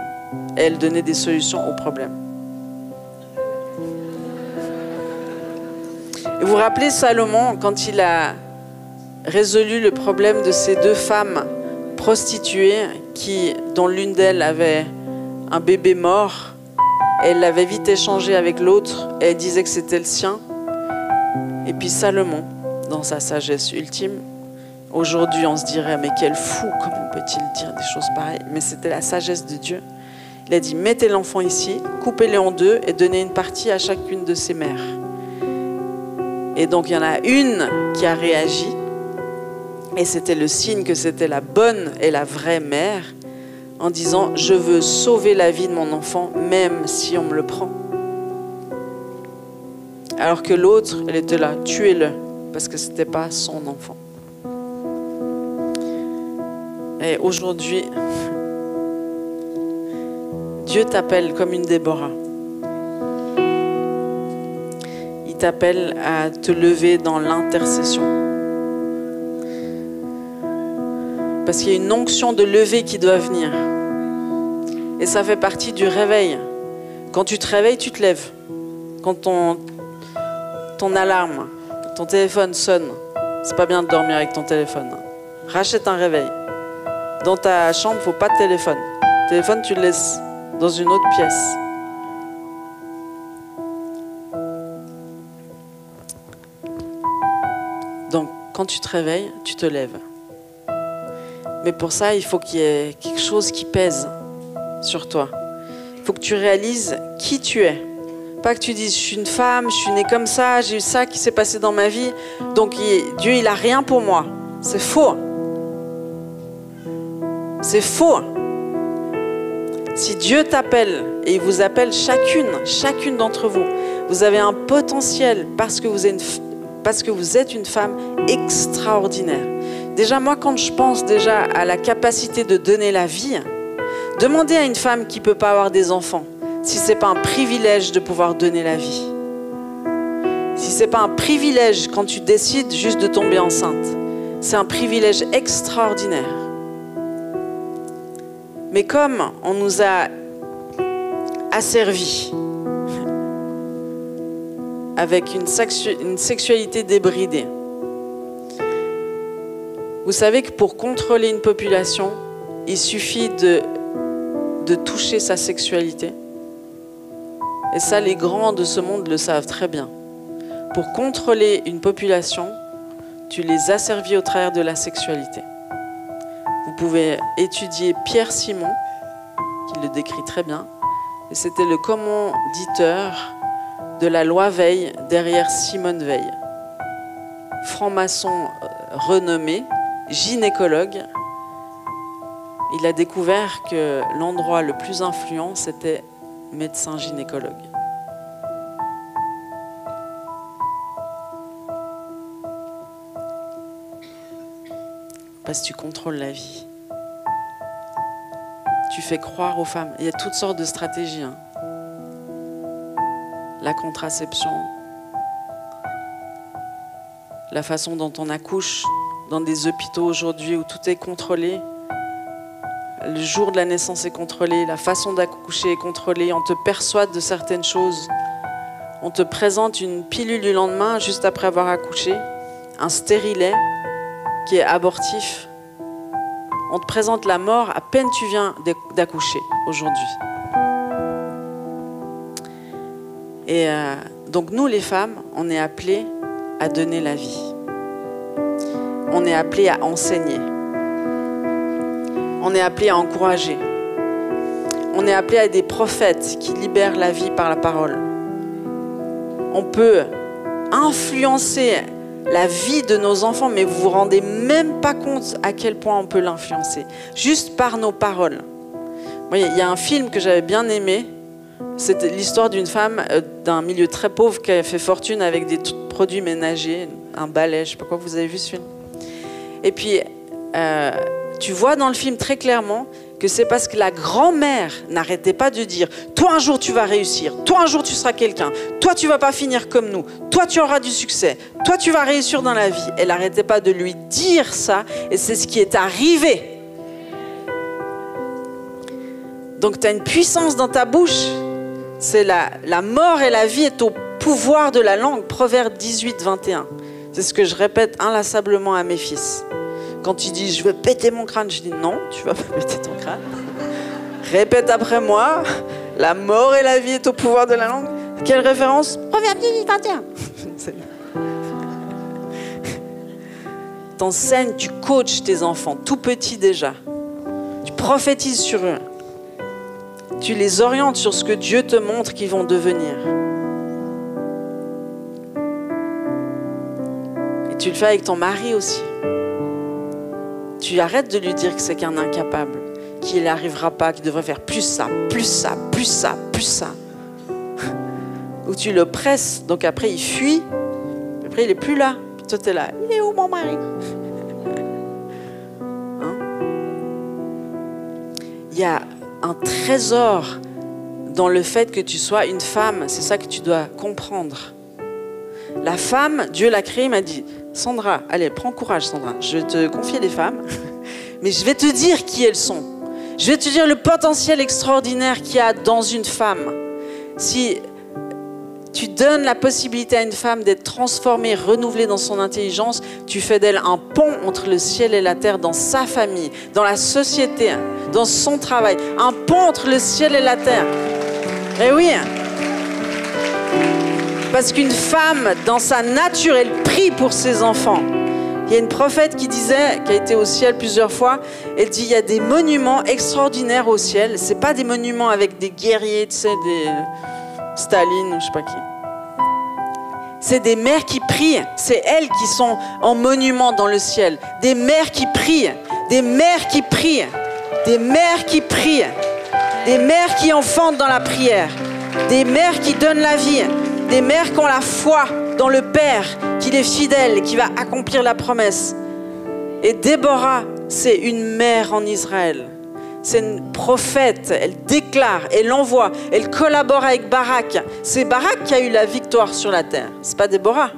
Elle donnait des solutions aux problèmes. Et vous vous rappelez Salomon, quand il a résolu le problème de ces deux femmes prostituées, dont l'une d'elles avait un bébé mort, elle l'avait vite échangé avec l'autre, et elle disait que c'était le sien. Et puis Salomon, dans sa sagesse ultime, aujourd'hui on se dirait, mais quel fou, comment peut-il dire des choses pareilles? Mais c'était la sagesse de Dieu. Il a dit, mettez l'enfant ici, coupez-les en deux et donnez une partie à chacune de ses mères. Et donc il y en a une qui a réagi, et c'était le signe que c'était la bonne et la vraie mère, en disant, je veux sauver la vie de mon enfant, même si on me le prend. Alors que l'autre, elle était là, tuez-le, parce que ce n'était pas son enfant. Et aujourd'hui, Dieu t'appelle comme une Déborah. Il t'appelle à te lever dans l'intercession. Parce qu'il y a une onction de lever qui doit venir. Et ça fait partie du réveil. Quand tu te réveilles, tu te lèves. Quand ton alarme, ton téléphone sonne, c'est pas bien de dormir avec ton téléphone. Rachète un réveil. Dans ta chambre, il ne faut pas de téléphone. Le téléphone, tu le laisses dans une autre pièce. Donc, quand tu te réveilles, tu te lèves. Mais pour ça, il faut qu'il y ait quelque chose qui pèse sur toi. Il faut que tu réalises qui tu es. Pas que tu dises, je suis une femme, je suis née comme ça, j'ai eu ça qui s'est passé dans ma vie, donc Dieu, il n'a rien pour moi. C'est faux. C'est faux. Si Dieu t'appelle, et il vous appelle chacune d'entre vous, vous avez un potentiel parce que vous êtes une femme extraordinaire. Déjà, moi, quand je pense déjà à la capacité de donner la vie, demandez à une femme qui ne peut pas avoir des enfants si ce n'est pas un privilège de pouvoir donner la vie. Si ce n'est pas un privilège quand tu décides juste de tomber enceinte. C'est un privilège extraordinaire. Mais comme on nous a asservis avec une sexualité débridée, vous savez que pour contrôler une population, il suffit de toucher sa sexualité. Et ça, les grands de ce monde le savent très bien. Pour contrôler une population, tu les asservis au travers de la sexualité. Vous pouvez étudier Pierre Simon, qui le décrit très bien. Et c'était le commanditeur de la loi Veil derrière Simone Veil. franc-maçon renommé, gynécologue, il a découvert que l'endroit le plus influent, c'était médecin gynécologue. Parce que tu contrôles la vie. Tu fais croire aux femmes. Il y a toutes sortes de stratégies. Hein. La contraception, la façon dont on accouche dans des hôpitaux aujourd'hui où tout est contrôlé. Le jour de la naissance est contrôlé, la façon d'accoucher est contrôlée, on te persuade de certaines choses. On te présente une pilule du lendemain juste après avoir accouché, un stérilet qui est abortif. On te présente la mort à peine tu viens d'accoucher aujourd'hui. Et donc nous les femmes, on est appelées à donner la vie. On est appelées à enseigner. On est appelés à encourager. On est appelés à des prophètes qui libèrent la vie par la parole. On peut influencer la vie de nos enfants, mais vous vous rendez même pas compte à quel point on peut l'influencer. Juste par nos paroles. Il y a un film que j'avais bien aimé. C'était l'histoire d'une femme d'un milieu très pauvre qui a fait fortune avec des produits ménagers, un balai, je ne sais pas quoi, vous avez vu ce film. Et puis, tu vois dans le film très clairement que c'est parce que la grand-mère n'arrêtait pas de dire « Toi, un jour, tu vas réussir. Toi, un jour, tu seras quelqu'un. Toi, tu ne vas pas finir comme nous. Toi, tu auras du succès. Toi, tu vas réussir dans la vie. » Elle n'arrêtait pas de lui dire ça et c'est ce qui est arrivé. Donc, tu as une puissance dans ta bouche. C'est la mort et la vie est au pouvoir de la langue. Proverbe 18, 21. C'est ce que je répète inlassablement à mes fils. Quand ils disent « je veux péter mon crâne », je dis « non, tu vas pas péter ton crâne. Répète après moi, la mort et la vie est au pouvoir de la langue. » Quelle référence? Proverbe 18, 21. T'enseignes, tu coaches tes enfants, tout petits déjà. Tu prophétises sur eux. Tu les orientes sur ce que Dieu te montre qu'ils vont devenir. Et tu le fais avec ton mari aussi. Tu arrêtes de lui dire que c'est qu'un incapable, qu'il n'arrivera pas, qu'il devrait faire plus ça, plus ça, plus ça, plus ça. Ou tu le presses, donc après il fuit, après il n'est plus là. Puis toi tu es là, il est où mon mari? Hein? Il y a un trésor dans le fait que tu sois une femme, c'est ça que tu dois comprendre. La femme, Dieu l'a créée, il m'a dit, Sandra, allez, prends courage Sandra, je vais te confier les femmes, mais je vais te dire qui elles sont. Je vais te dire le potentiel extraordinaire qu'il y a dans une femme. Si tu donnes la possibilité à une femme d'être transformée, renouvelée dans son intelligence, tu fais d'elle un pont entre le ciel et la terre dans sa famille, dans la société, dans son travail. Un pont entre le ciel et la terre. Eh oui. Parce qu'une femme, dans sa nature, elle prie pour ses enfants. Il y a une prophète qui disait, qui a été au ciel plusieurs fois, elle dit, il y a des monuments extraordinaires au ciel. Ce n'est pas des monuments avec des guerriers, tu sais, des Staline ou je ne sais pas qui. C'est des mères qui prient. C'est elles qui sont en monument dans le ciel. Des mères qui prient. Des mères qui prient. Des mères qui prient. Des mères qui enfantent dans la prière. Des mères qui donnent la vie. Des mères qui ont la foi dans le Père, qu'il est fidèle et qui va accomplir la promesse. Et Déborah, c'est une mère en Israël. C'est une prophète, elle déclare, elle envoie, elle collabore avec Barak. C'est Barak qui a eu la victoire sur la terre. Ce n'est pas Déborah,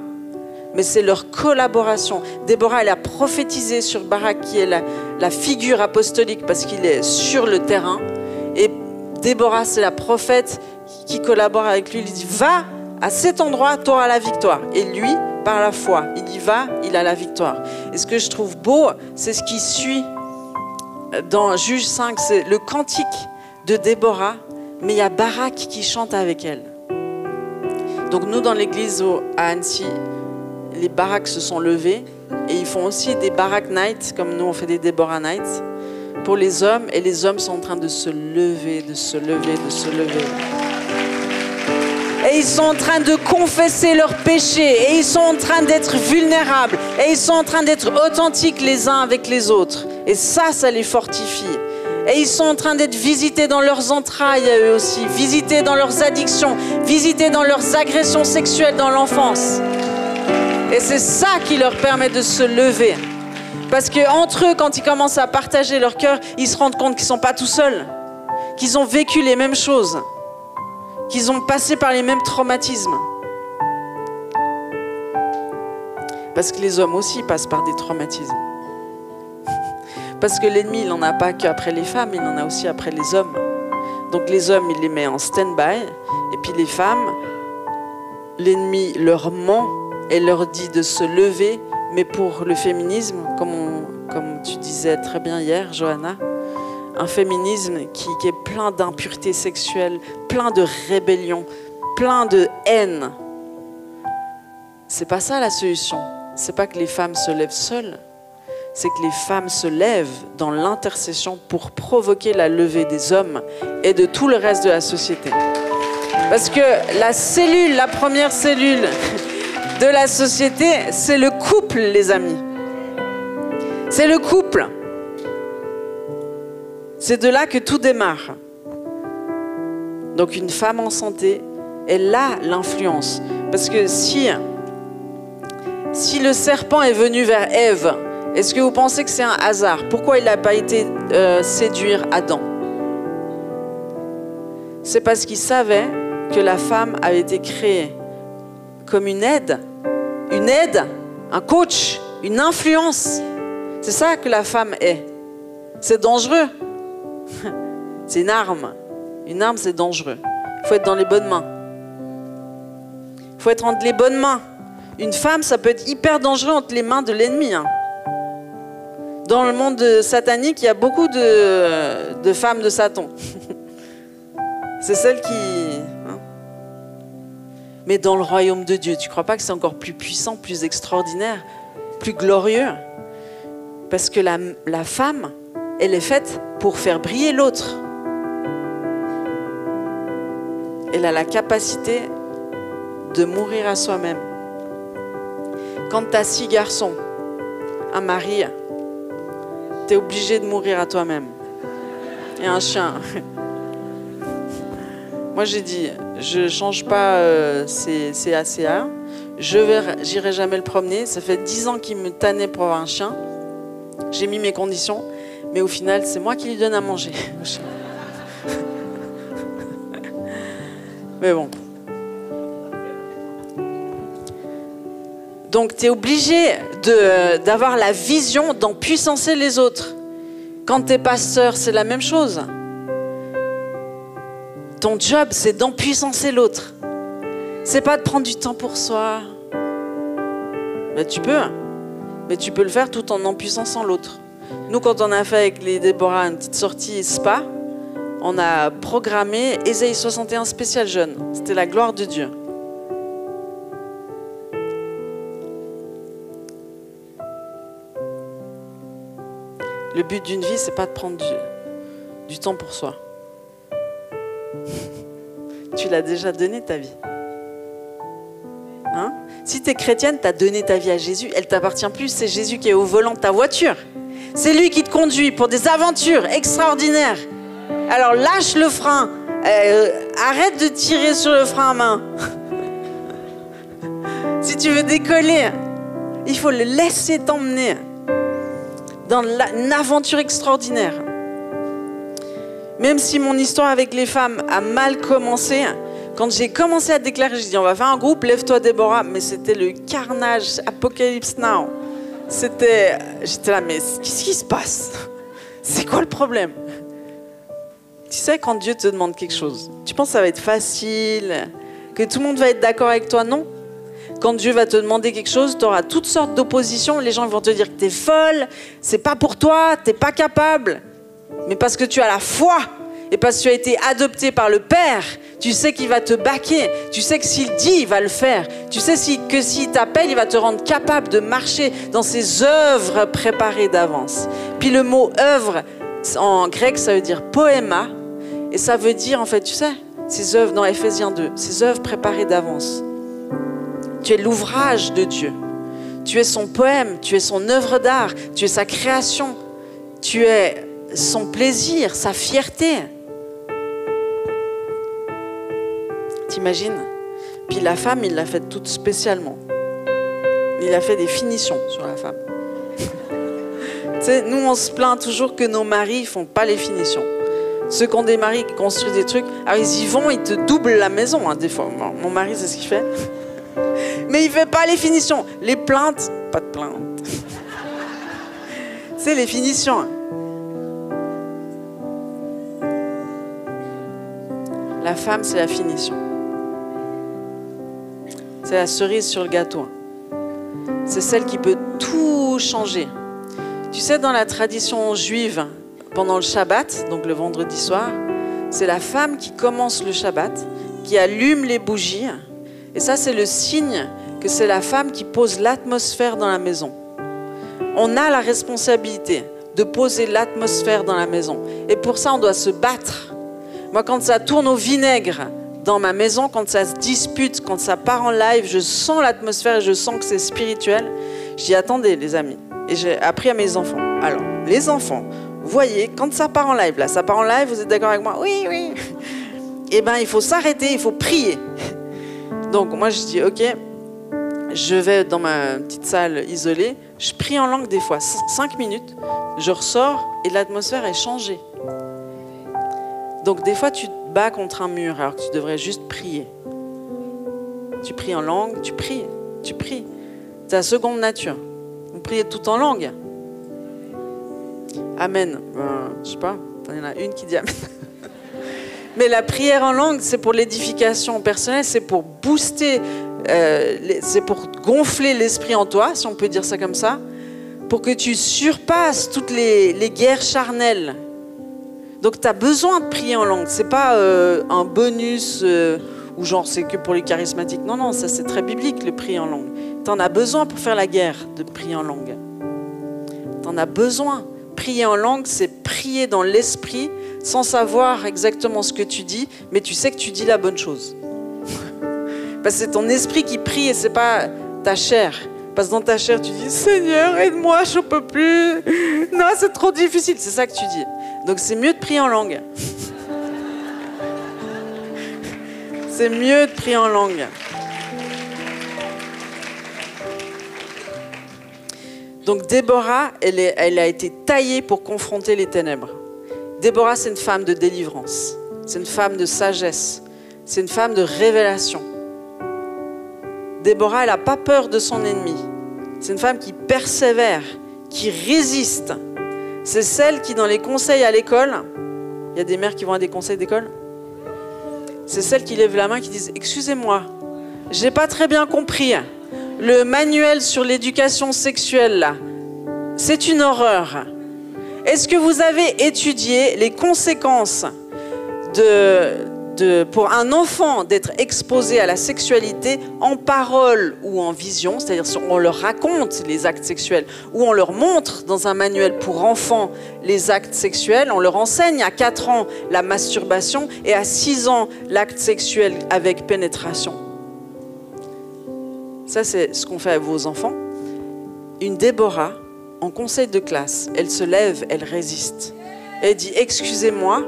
mais c'est leur collaboration. Déborah, elle a prophétisé sur Barak, qui est la figure apostolique parce qu'il est sur le terrain. Et Déborah, c'est la prophète qui collabore avec lui. Il dit, va à cet endroit, tu auras la victoire. Et lui, par la foi, il y va, il a la victoire. Et ce que je trouve beau, c'est ce qui suit dans Juge 5, c'est le cantique de Déborah, mais il y a Barak qui chante avec elle. Donc nous, dans l'église à Annecy, les Baraks se sont levés et ils font aussi des Barak Nights, comme nous on fait des Déborah Nights, pour les hommes, et les hommes sont en train de se lever, de se lever, de se lever. Et ils sont en train de confesser leurs péchés. Et ils sont en train d'être vulnérables. Et ils sont en train d'être authentiques les uns avec les autres. Et ça les fortifie. Et ils sont en train d'être visités dans leurs entrailles à eux aussi. Visités dans leurs addictions. Visités dans leurs agressions sexuelles dans l'enfance. Et c'est ça qui leur permet de se lever. Parce qu'entre eux, quand ils commencent à partager leur cœur, ils se rendent compte qu'ils ne sont pas tout seuls. Qu'ils ont vécu les mêmes choses. Qu'ils ont passé par les mêmes traumatismes. Parce que les hommes aussi passent par des traumatismes. Parce que l'ennemi, il n'en a pas qu'après les femmes, il en a aussi après les hommes. Donc les hommes, il les met en stand-by. Et puis les femmes, l'ennemi leur ment et leur dit de se lever. Mais pour le féminisme, comme tu disais très bien hier, Johanna, un féminisme qui est plein d'impureté sexuelle, plein de rébellion, plein de haine. C'est pas ça la solution. C'est pas que les femmes se lèvent seules. C'est que les femmes se lèvent dans l'intercession pour provoquer la levée des hommes et de tout le reste de la société. Parce que la première cellule de la société, c'est le couple, les amis. C'est le couple. C'est de là que tout démarre. Donc une femme en santé, elle a l'influence. Parce que si le serpent est venu vers Ève, est-ce que vous pensez que c'est un hasard? Pourquoi il n'a pas été séduire Adam? C'est parce qu'il savait que la femme avait été créée comme une aide, un coach, une influence. C'est ça que la femme est. C'est dangereux. C'est une arme. Une arme, c'est dangereux. Il faut être dans les bonnes mains. Il faut être entre les bonnes mains. Une femme, ça peut être hyper dangereux entre les mains de l'ennemi. Dans le monde satanique, il y a beaucoup de femmes de Satan. C'est celle qui... Mais dans le royaume de Dieu, tu ne crois pas que c'est encore plus puissant, plus extraordinaire, plus glorieux? Parce que la femme, elle est faite pour faire briller l'autre. Elle a la capacité de mourir à soi-même. Quand tu as 6 garçons, un mari, tu es obligé de mourir à toi-même. Et un chien. Moi, j'ai dit, je ne change pas ces ACA. J'irai jamais le promener. Ça fait 10 ans qu'il me tannait pour avoir un chien. J'ai mis mes conditions. Mais au final, c'est moi qui lui donne à manger. Mais bon. Donc, tu es obligé d'avoir la vision d'empuissancer les autres. Quand tu es pasteur, c'est la même chose. Ton job, c'est d'empuissancer l'autre. C'est pas de prendre du temps pour soi. Ben, tu peux. Mais tu peux le faire tout en empuissançant l'autre. Nous, quand on a fait avec les Déborah une petite sortie spa, on a programmé Ésaïe 61 spécial jeune. C'était la gloire de Dieu. Le but d'une vie, c'est pas de prendre du temps pour soi. Tu l'as déjà donné ta vie. Hein? Si tu es chrétienne, tu as donné ta vie à Jésus, elle t'appartient plus. C'est Jésus qui est au volant de ta voiture. C'est lui qui te conduit pour des aventures extraordinaires. Alors lâche le frein. Arrête de tirer sur le frein à main. Si tu veux décoller, il faut le laisser t'emmener dans une aventure extraordinaire. Même si mon histoire avec les femmes a mal commencé, quand j'ai commencé à déclarer, j'ai dit on va faire un groupe, lève-toi Déborah, mais c'était le carnage, Apocalypse Now. J'étais là, mais qu'est-ce qui se passe? C'est quoi le problème? Tu sais, quand Dieu te demande quelque chose, tu penses que ça va être facile, que tout le monde va être d'accord avec toi? Non. Quand Dieu va te demander quelque chose, tu auras toutes sortes d'oppositions. Les gens vont te dire que tu es folle, c'est pas pour toi, tu n'es pas capable. Mais parce que tu as la foi et parce que tu as été adopté par le Père, tu sais qu'il va te baquer. Tu sais que s'il dit, il va le faire. Tu sais que s'il t'appelle, il va te rendre capable de marcher dans ses œuvres préparées d'avance. Puis le mot œuvre, en grec, ça veut dire poéma. Et ça veut dire, en fait, tu sais, Ces œuvres, dans Éphésiens 2, ces œuvres préparées d'avance. Tu es l'ouvrage de Dieu. Tu es son poème, tu es son œuvre d'art, tu es sa création. Tu es son plaisir, sa fierté. T'imagines? Puis la femme, il l'a faite toute spécialement. Il a fait des finitions sur la femme. Tu sais, nous, on se plaint toujours que nos maris ne font pas les finitions. Ceux qui ont des maris qui construisent des trucs, alors ils y vont, ils te doublent la maison, hein, des fois. Mon mari, c'est ce qu'il fait. Mais il ne fait pas les finitions. Les plaintes, pas de plainte. C'est les finitions. Hein. La femme, c'est la finition. C'est la cerise sur le gâteau. C'est celle qui peut tout changer. Tu sais, dans la tradition juive, pendant le Shabbat, donc le vendredi soir, c'est la femme qui commence le Shabbat, qui allume les bougies. Et ça, c'est le signe que c'est la femme qui pose l'atmosphère dans la maison. On a la responsabilité de poser l'atmosphère dans la maison. Et pour ça, on doit se battre. Moi, quand ça tourne au vinaigre dans ma maison, quand ça se dispute, quand ça part en live, je sens l'atmosphère et je sens que c'est spirituel. Je dis, attendez, les amis. Et j'ai appris à mes enfants. Alors, les enfants, vous voyez, quand ça part en live, là, ça part en live, vous êtes d'accord avec moi? Oui, oui. Eh bien, il faut s'arrêter, il faut prier. Donc, moi, je dis, ok, je vais dans ma petite salle isolée, je prie en langue des fois, 5 minutes, je ressors et l'atmosphère est changée. Donc, des fois, tu te bats contre un mur alors que tu devrais juste prier. Tu pries en langue, tu pries. C'est la seconde nature. Vous priez tout en langue. Amen. Je sais pas, il y en a une qui dit amen. Mais la prière en langue, c'est pour l'édification personnelle, c'est pour booster, c'est pour gonfler l'esprit en toi, si on peut dire ça comme ça, pour que tu surpasses toutes les guerres charnelles. Donc tu as besoin de prier en langue. C'est pas un bonus ou genre c'est que pour les charismatiques. Non, non, ça c'est très biblique le prier en langue. Tu en as besoin pour faire la guerre de prier en langue. Tu en as besoin. Prier en langue, c'est prier dans l'esprit sans savoir exactement ce que tu dis, mais tu sais que tu dis la bonne chose. Parce que c'est ton esprit qui prie et c'est pas ta chair. Parce que dans ta chair, tu dis « Seigneur, aide-moi, je peux plus. Non, c'est trop difficile. » C'est ça que tu dis. Donc c'est mieux de prier en langue. C'est mieux de prier en langue. Donc Déborah, elle a été taillée pour confronter les ténèbres. Déborah, c'est une femme de délivrance. C'est une femme de sagesse. C'est une femme de révélation. Déborah, elle n'a pas peur de son ennemi. C'est une femme qui persévère, qui résiste. C'est celle qui, dans les conseils à l'école, il y a des mères qui vont à des conseils d'école. C'est celle qui lève la main, qui dit « Excusez-moi, j'ai pas très bien compris. Le manuel sur l'éducation sexuelle, là, c'est une horreur. Est-ce que vous avez étudié les conséquences pour un enfant d'être exposé à la sexualité en parole ou en vision, c'est-à-dire si on leur raconte les actes sexuels ou on leur montre dans un manuel pour enfants les actes sexuels, on leur enseigne à 4 ans la masturbation et à 6 ans l'acte sexuel avec pénétration. Ça, c'est ce qu'on fait avec vos enfants. Une Déborah, en conseil de classe, elle se lève, elle résiste. Elle dit « Excusez-moi,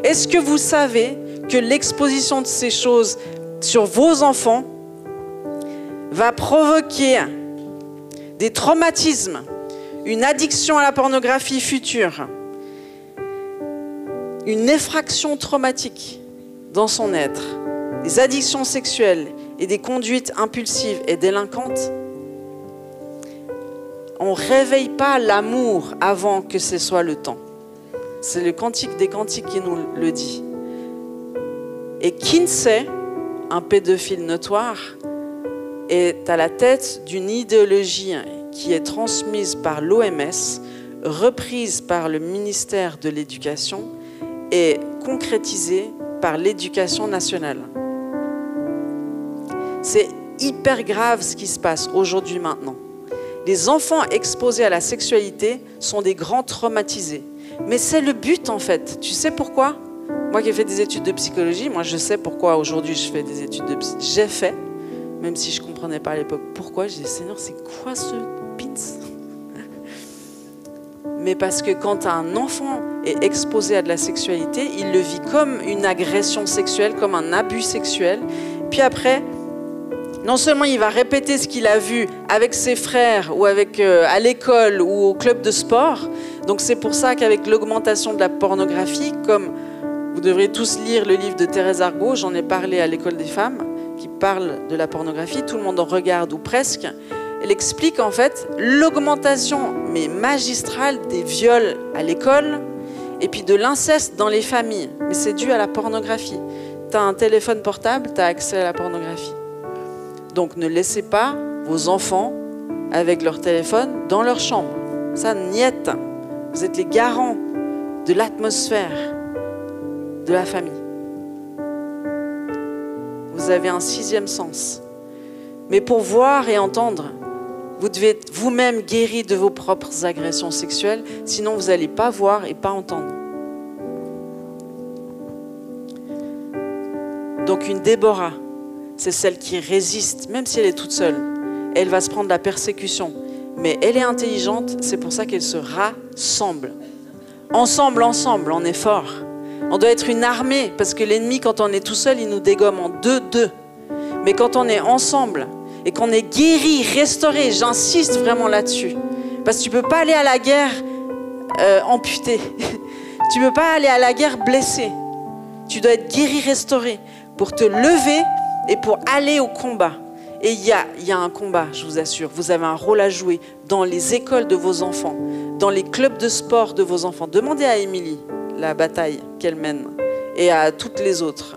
est-ce que vous savez que l'exposition de ces choses sur vos enfants va provoquer des traumatismes, une addiction à la pornographie future, une effraction traumatique dans son être, des addictions sexuelles et des conduites impulsives et délinquantes? On ne réveille pas l'amour avant que ce soit le temps. C'est le Cantique des Cantiques qui nous le dit. Et Kinsey, un pédophile notoire, est à la tête d'une idéologie qui est transmise par l'OMS, reprise par le ministère de l'Éducation et concrétisée par l'Éducation nationale. C'est hyper grave ce qui se passe aujourd'hui maintenant. Les enfants exposés à la sexualité sont des grands traumatisés. Mais c'est le but en fait. Tu sais pourquoi ? Moi qui ai fait des études de psychologie, moi je sais pourquoi aujourd'hui je fais des études de psychologie. J'ai fait, même si je ne comprenais pas à l'époque pourquoi. Je disais, Seigneur, c'est quoi ce pitz? Mais parce que quand un enfant est exposé à de la sexualité, il le vit comme une agression sexuelle, comme un abus sexuel. Puis après, non seulement il va répéter ce qu'il a vu avec ses frères ou avec, à l'école ou au club de sport. Donc c'est pour ça qu'avec l'augmentation de la pornographie, comme vous devrez tous lire le livre de Thérèse Argot, j'en ai parlé à l'école des femmes, qui parle de la pornographie, tout le monde en regarde ou presque. Elle explique en fait l'augmentation, mais magistrale, des viols à l'école et puis de l'inceste dans les familles. Mais c'est dû à la pornographie. Tu as un téléphone portable, tu as accès à la pornographie. Donc ne laissez pas vos enfants avec leur téléphone dans leur chambre. Ça, niette. Vous êtes les garants de l'atmosphère de la famille. Vous avez un sixième sens. Mais pour voir et entendre, vous devez être vous-même guéri de vos propres agressions sexuelles, sinon vous n'allez pas voir et pas entendre. Donc une Déborah, c'est celle qui résiste, même si elle est toute seule. Elle va se prendre la persécution, mais elle est intelligente, c'est pour ça qu'elle se rassemble. Ensemble, on est fort. On doit être une armée, parce que l'ennemi, quand on est tout seul, il nous dégomme en deux. Mais quand on est ensemble, et qu'on est guéri, restauré, j'insiste vraiment là-dessus. Parce que tu ne peux pas aller à la guerre amputé. Tu ne peux pas aller à la guerre blessé. Tu dois être guéri, restauré pour te lever et pour aller au combat. Et il y a un combat, je vous assure. Vous avez un rôle à jouer dans les écoles de vos enfants, dans les clubs de sport de vos enfants. Demandez à Émilie la bataille qu'elle mène et à toutes les autres.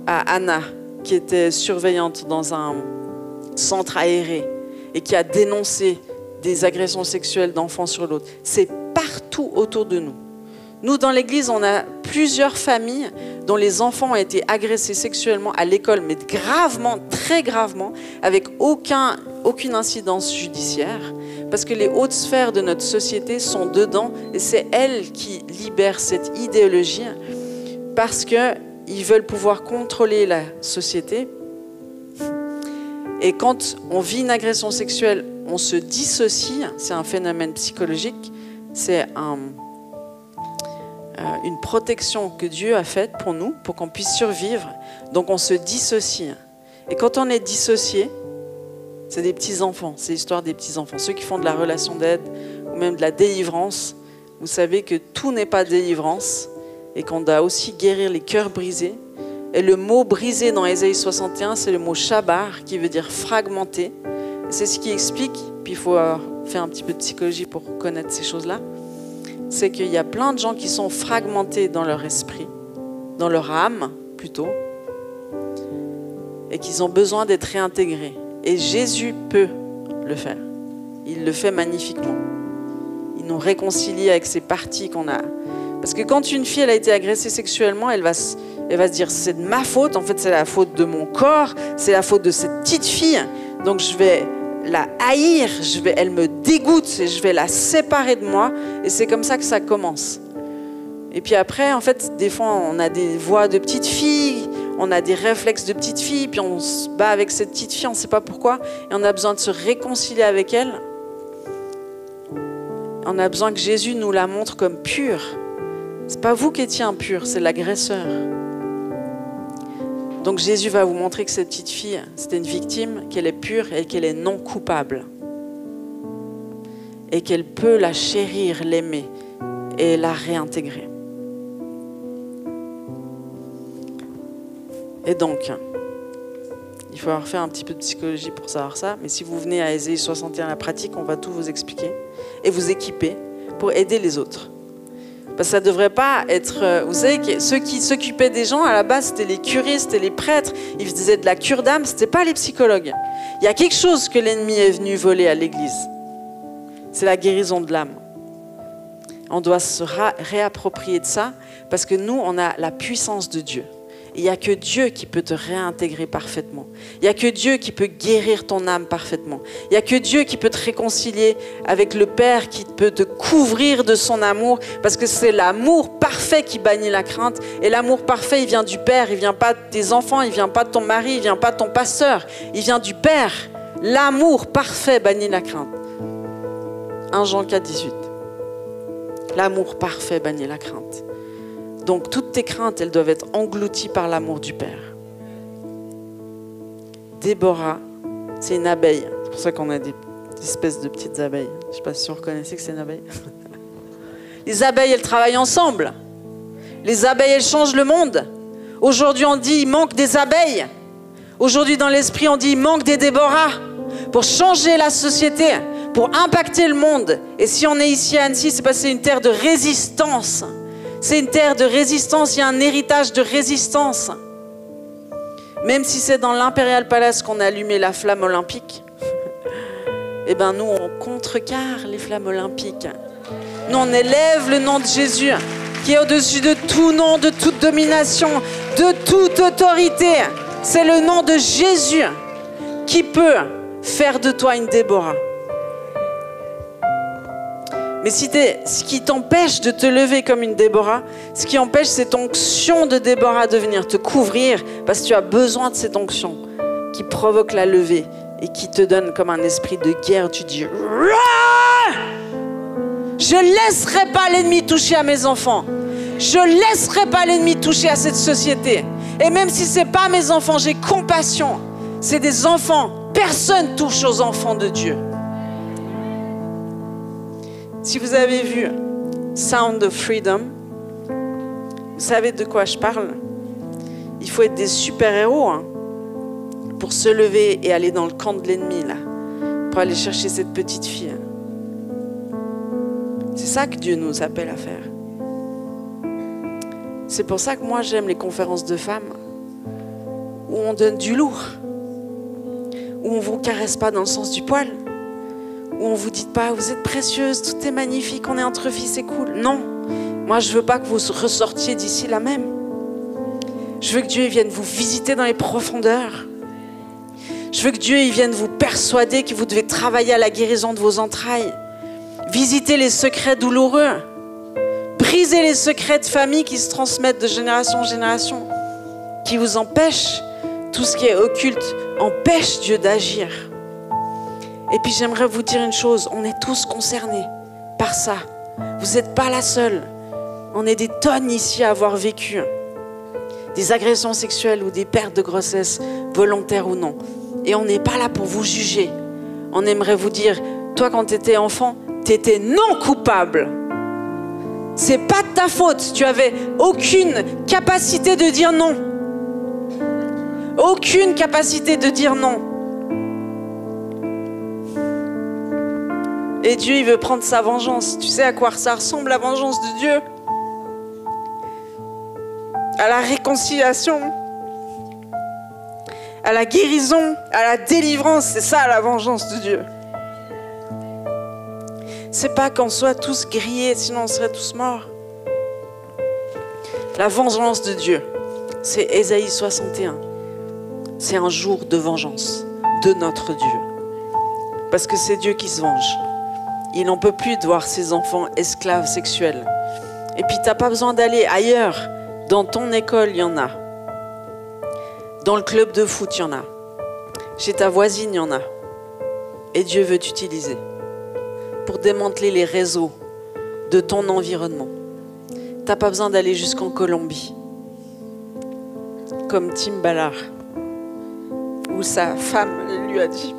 À Anna, qui était surveillante dans un centre aéré et qui a dénoncé des agressions sexuelles d'enfants sur l'autre. C'est partout autour de nous. Nous, dans l'église, on a plusieurs familles dont les enfants ont été agressés sexuellement à l'école, mais gravement, très gravement, avec aucune incidence judiciaire, parce que les hautes sphères de notre société sont dedans, et c'est elles qui libèrent cette idéologie, parce qu'ils veulent pouvoir contrôler la société. Et quand on vit une agression sexuelle, on se dissocie, c'est un phénomène psychologique, c'est une protection que Dieu a faite pour nous, pour qu'on puisse survivre. Donc on se dissocie. Et quand on est dissocié, c'est des petits-enfants, c'est l'histoire des petits-enfants. Ceux qui font de la relation d'aide ou même de la délivrance, vous savez que tout n'est pas délivrance et qu'on doit aussi guérir les cœurs brisés. Et le mot brisé dans Ésaïe 61, c'est le mot shabar, qui veut dire fragmenté. C'est ce qui explique, puis il faut faire un petit peu de psychologie pour connaître ces choses-là, c'est qu'il y a plein de gens qui sont fragmentés dans leur esprit, dans leur âme plutôt, et qu'ils ont besoin d'être réintégrés. Et Jésus peut le faire. Il le fait magnifiquement. Il nous réconcilie avec ces parties qu'on a. Parce que quand une fille elle a été agressée sexuellement, elle va se dire c'est de ma faute, en fait c'est la faute de mon corps, c'est la faute de cette petite fille, donc je vais la haïr, elle me dégoûte et je vais la séparer de moi, et c'est comme ça que ça commence. Et puis après, en fait, des fois on a des voix de petite fille, on a des réflexes de petite fille, puis on se bat avec cette petite fille, on ne sait pas pourquoi, et on a besoin de se réconcilier avec elle. On a besoin que Jésus nous la montre comme pure. C'est pas vous qui étiez impur, c'est l'agresseur. Donc Jésus va vous montrer que cette petite fille, c'était une victime, qu'elle est pure et qu'elle est non coupable. Et qu'elle peut la chérir, l'aimer et la réintégrer. Et donc, il faut avoir fait un petit peu de psychologie pour savoir ça, mais si vous venez à Ésaïe 61 la pratique, on va tout vous expliquer et vous équiper pour aider les autres. Parce que ça ne devrait pas être... Vous savez que ceux qui s'occupaient des gens, à la base, c'était les curés, c'était les prêtres. Ils faisaient de la cure d'âme, ce n'était pas les psychologues. Il y a quelque chose que l'ennemi est venu voler à l'Église. C'est la guérison de l'âme. On doit se réapproprier de ça parce que nous, on a la puissance de Dieu. Et il n'y a que Dieu qui peut te réintégrer parfaitement. Il n'y a que Dieu qui peut guérir ton âme parfaitement. Il n'y a que Dieu qui peut te réconcilier avec le Père, qui peut te couvrir de son amour, parce que c'est l'amour parfait qui bannit la crainte. Et l'amour parfait, il vient du Père, il ne vient pas de tes enfants, il ne vient pas de ton mari, il ne vient pas de ton pasteur, il vient du Père. L'amour parfait bannit la crainte. 1 Jean 4, 18. L'amour parfait bannit la crainte. Donc toutes tes craintes, elles doivent être englouties par l'amour du Père. Déborah, c'est une abeille. C'est pour ça qu'on a des espèces de petites abeilles. Je ne sais pas si vous reconnaissez que c'est une abeille. Les abeilles, elles travaillent ensemble. Les abeilles, elles changent le monde. Aujourd'hui, on dit il manque des abeilles. Aujourd'hui, dans l'esprit, on dit il manque des Déborah pour changer la société, pour impacter le monde. Et si on est ici à Annecy, c'est parce que c'est une terre de résistance. C'est une terre de résistance, il y a un héritage de résistance. Même si c'est dans l'Imperial Palace qu'on a allumé la flamme olympique, eh bien nous, on contrecarre les flammes olympiques. Nous, on élève le nom de Jésus, qui est au-dessus de tout nom, de toute domination, de toute autorité. C'est le nom de Jésus qui peut faire de toi une Déborah. Mais ce qui t'empêche de te lever comme une Déborah, ce qui empêche cette onction de Déborah de venir te couvrir, parce que tu as besoin de cette onction qui provoque la levée et qui te donne comme un esprit de guerre. Tu dis « Je ne laisserai pas l'ennemi toucher à mes enfants. Je ne laisserai pas l'ennemi toucher à cette société. Et même si ce n'est pas mes enfants, j'ai compassion. C'est des enfants. Personne ne touche aux enfants de Dieu. » Si vous avez vu Sound of Freedom, vous savez de quoi je parle. Il faut être des super-héros pour se lever et aller dans le camp de l'ennemi, là, pour aller chercher cette petite fille. C'est ça que Dieu nous appelle à faire. C'est pour ça que moi j'aime les conférences de femmes où on donne du lourd, où on ne vous caresse pas dans le sens du poil, où on ne vous dit pas, vous êtes précieuse, tout est magnifique, on est entre filles, c'est cool. Non, moi je ne veux pas que vous ressortiez d'ici la même. Je veux que Dieu vienne vous visiter dans les profondeurs. Je veux que Dieu vienne vous persuader que vous devez travailler à la guérison de vos entrailles. Visiter les secrets douloureux. Briser les secrets de famille qui se transmettent de génération en génération. Qui vous empêchent, tout ce qui est occulte, empêche Dieu d'agir. Et puis j'aimerais vous dire une chose, on est tous concernés par ça. Vous n'êtes pas la seule. On est des tonnes ici à avoir vécu des agressions sexuelles ou des pertes de grossesse, volontaires ou non. Et on n'est pas là pour vous juger. On aimerait vous dire, toi quand tu étais enfant, tu étais non coupable. C'est pas de ta faute. Tu avais aucune capacité de dire non. Aucune capacité de dire non. Et Dieu, il veut prendre sa vengeance. Tu sais à quoi ça ressemble, la vengeance de Dieu? À la réconciliation, à la guérison, à la délivrance. C'est ça la vengeance de Dieu. C'est pas qu'on soit tous grillés, sinon on serait tous morts. La vengeance de Dieu, c'est Ésaïe 61. C'est un jour de vengeance de notre Dieu. Parce que c'est Dieu qui se venge. Il n'en peut plus de voir ses enfants esclaves sexuels. Et puis, tu n'as pas besoin d'aller ailleurs. Dans ton école, il y en a. Dans le club de foot, il y en a. Chez ta voisine, il y en a. Et Dieu veut t'utiliser pour démanteler les réseaux de ton environnement. Tu n'as pas besoin d'aller jusqu'en Colombie. Comme Tim Ballard, où sa femme lui a dit: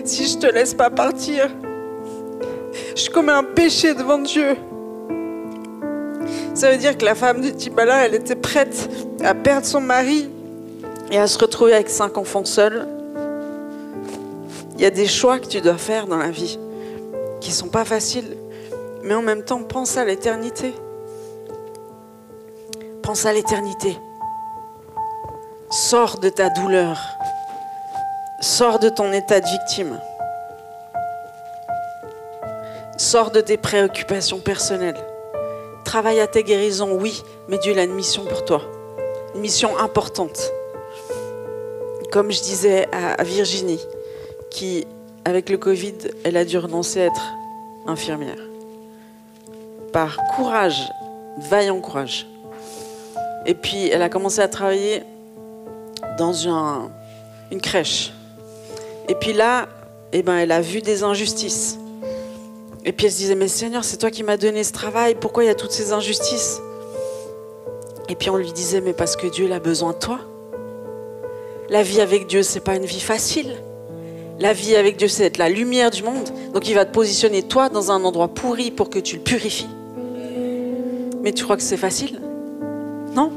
si je te laisse pas partir, je commets un péché devant Dieu. Ça veut dire que la femme de Tibala, elle était prête à perdre son mari et à se retrouver avec 5 enfants seuls. Il y a des choix que tu dois faire dans la vie qui ne sont pas faciles, mais en même temps, pense à l'éternité. Pense à l'éternité. Sors de ta douleur. Sors de ton état de victime. Sors de tes préoccupations personnelles. Travaille à ta guérison, oui, mais Dieu a une mission pour toi. une mission importante. Comme je disais à Virginie, qui, avec le Covid, elle a dû renoncer à être infirmière. Par courage, vaillant courage. Et puis, elle a commencé à travailler dans une crèche. Et puis là, elle a vu des injustices. Et puis elle se disait, mais Seigneur, c'est toi qui m'as donné ce travail, pourquoi il y a toutes ces injustices? Et puis on lui disait, mais parce que Dieu il a besoin de toi. La vie avec Dieu, c'est pas une vie facile. La vie avec Dieu, c'est être la lumière du monde. Donc il va te positionner toi dans un endroit pourri pour que tu le purifies. Mais tu crois que c'est facile? Non?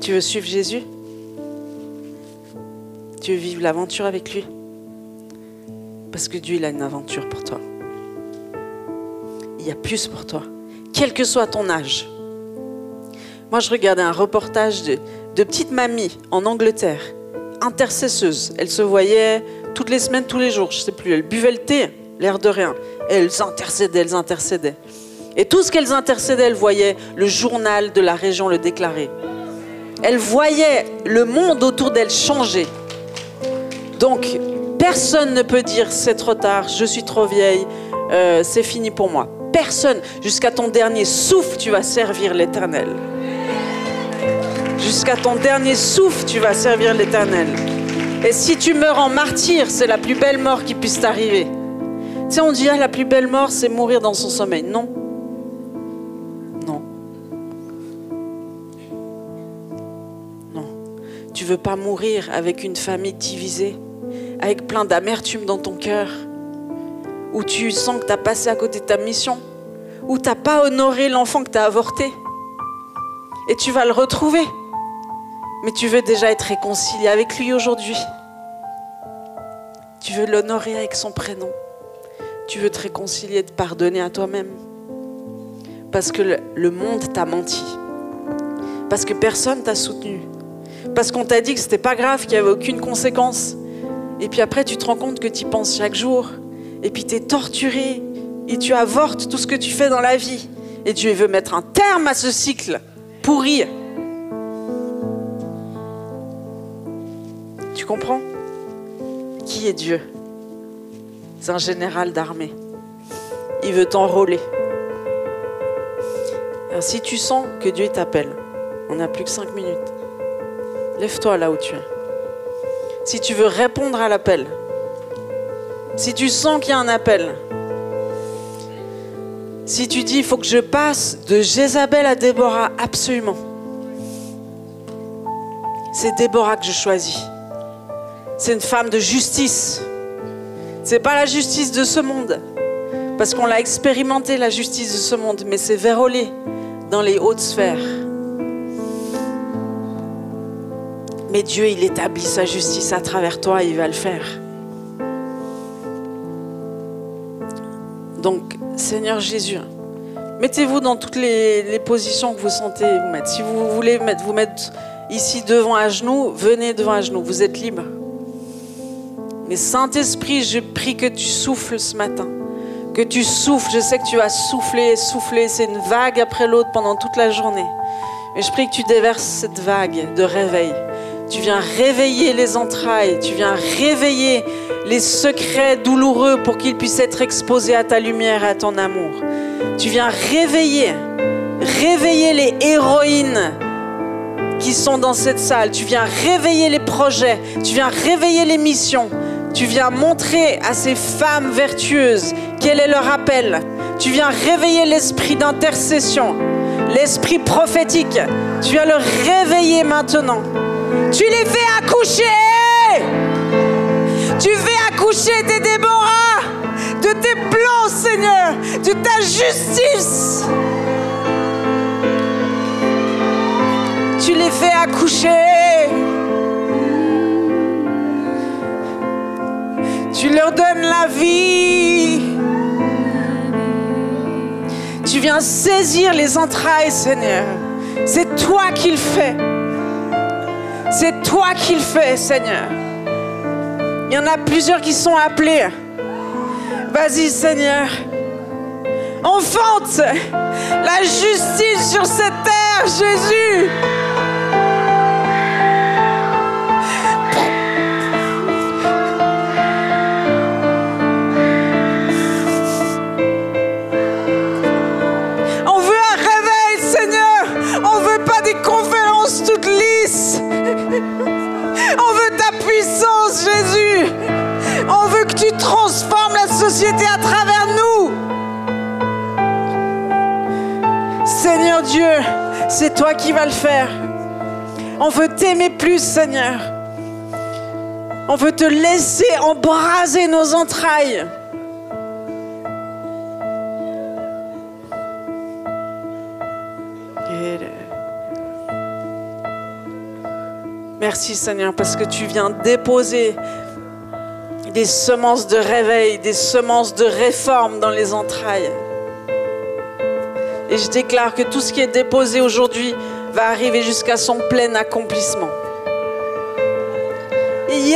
Tu veux suivre Jésus? Tu veux vivre l'aventure avec lui? Parce que Dieu, il a une aventure pour toi. Il y a plus pour toi. Quel que soit ton âge. Moi, je regardais un reportage de petite mamie en Angleterre, intercesseuse. Elle se voyait toutes les semaines, tous les jours, je ne sais plus. Elle buvait le thé, l'air de rien. Elles intercédaient. Et tout ce qu'elles intercédaient, elles voyaient le journal de la région le déclarer. Elles voyaient le monde autour d'elles changer. Donc, personne ne peut dire c'est trop tard, je suis trop vieille, c'est fini pour moi. Personne. Jusqu'à ton dernier souffle, tu vas servir l'Éternel. Jusqu'à ton dernier souffle, tu vas servir l'Éternel. Et si tu meurs en martyr, c'est la plus belle mort qui puisse t'arriver. Tu sais, on dit, la plus belle mort, c'est mourir dans son sommeil. Non. Non. Non. Tu veux pas mourir avec une famille divisée, avec plein d'amertume dans ton cœur, où tu sens que tu as passé à côté de ta mission, où tu n'as pas honoré l'enfant que tu as avorté. Et tu vas le retrouver. Mais tu veux déjà être réconcilié avec lui aujourd'hui. Tu veux l'honorer avec son prénom. Tu veux te réconcilier, te pardonner à toi-même. Parce que le monde t'a menti. Parce que personne t'a soutenu. Parce qu'on t'a dit que c'était pas grave, qu'il n'y avait aucune conséquence. Et puis après, tu te rends compte que tu y penses chaque jour. Et puis tu es torturé. Et tu avortes tout ce que tu fais dans la vie. Et Dieu veut mettre un terme à ce cycle pourri. Tu comprends? Qui est Dieu? C'est un général d'armée. Il veut t'enrôler. Alors, si tu sens que Dieu t'appelle, on n'a plus que 5 minutes. Lève-toi là où tu es. Si tu veux répondre à l'appel, si tu sens qu'il y a un appel, si tu dis il faut que je passe de Jézabel à Déborah, absolument. C'est Déborah que je choisis. C'est une femme de justice. C'est pas la justice de ce monde, parce qu'on l'a expérimenté la justice de ce monde, mais c'est vérolé dans les hautes sphères. Mais Dieu, il établit sa justice à travers toi et il va le faire. Donc, Seigneur Jésus, mettez-vous dans toutes les positions que vous sentez vous mettre. Si vous voulez vous mettre ici devant à genoux, venez devant à genoux, vous êtes libre. Mais Saint-Esprit, je prie que tu souffles ce matin. Que tu souffles, je sais que tu vas souffler, c'est une vague après l'autre pendant toute la journée. Mais je prie que tu déverses cette vague de réveil. Tu viens réveiller les entrailles, tu viens réveiller les secrets douloureux pour qu'ils puissent être exposés à ta lumière et à ton amour. Tu viens réveiller les héroïnes qui sont dans cette salle. Tu viens réveiller les projets, tu viens réveiller les missions. Tu viens montrer à ces femmes vertueuses quel est leur appel. Tu viens réveiller l'esprit d'intercession, l'esprit prophétique. Tu viens le réveiller maintenant. Tu les fais accoucher. Tu fais accoucher tes Déborah, de tes plans, Seigneur, de ta justice. Tu les fais accoucher. Tu leur donnes la vie. Tu viens saisir les entrailles, Seigneur. C'est toi qui le fais. C'est toi qui le fais, Seigneur. Il y en a plusieurs qui sont appelés. Vas-y, Seigneur. Enfante la justice sur cette terre, Jésus. On veut un réveil, Seigneur. On veut pas des conférences toutes lisses. On veut ta puissance, Jésus. On veut que tu transformes la société à travers nous. Seigneur Dieu, c'est toi qui vas le faire. On veut t'aimer plus, Seigneur. On veut te laisser embraser nos entrailles. Merci, Seigneur, parce que tu viens déposer des semences de réveil, des semences de réforme dans les entrailles. Et je déclare que tout ce qui est déposé aujourd'hui va arriver jusqu'à son plein accomplissement. Il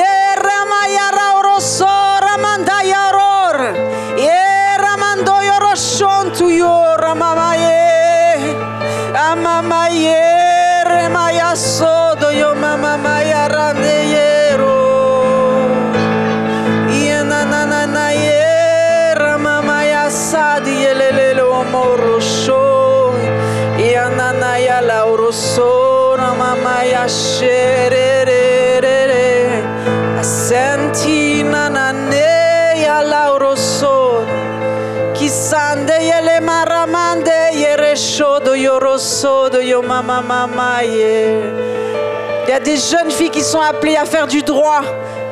y a des jeunes filles qui sont appelées à faire du droit,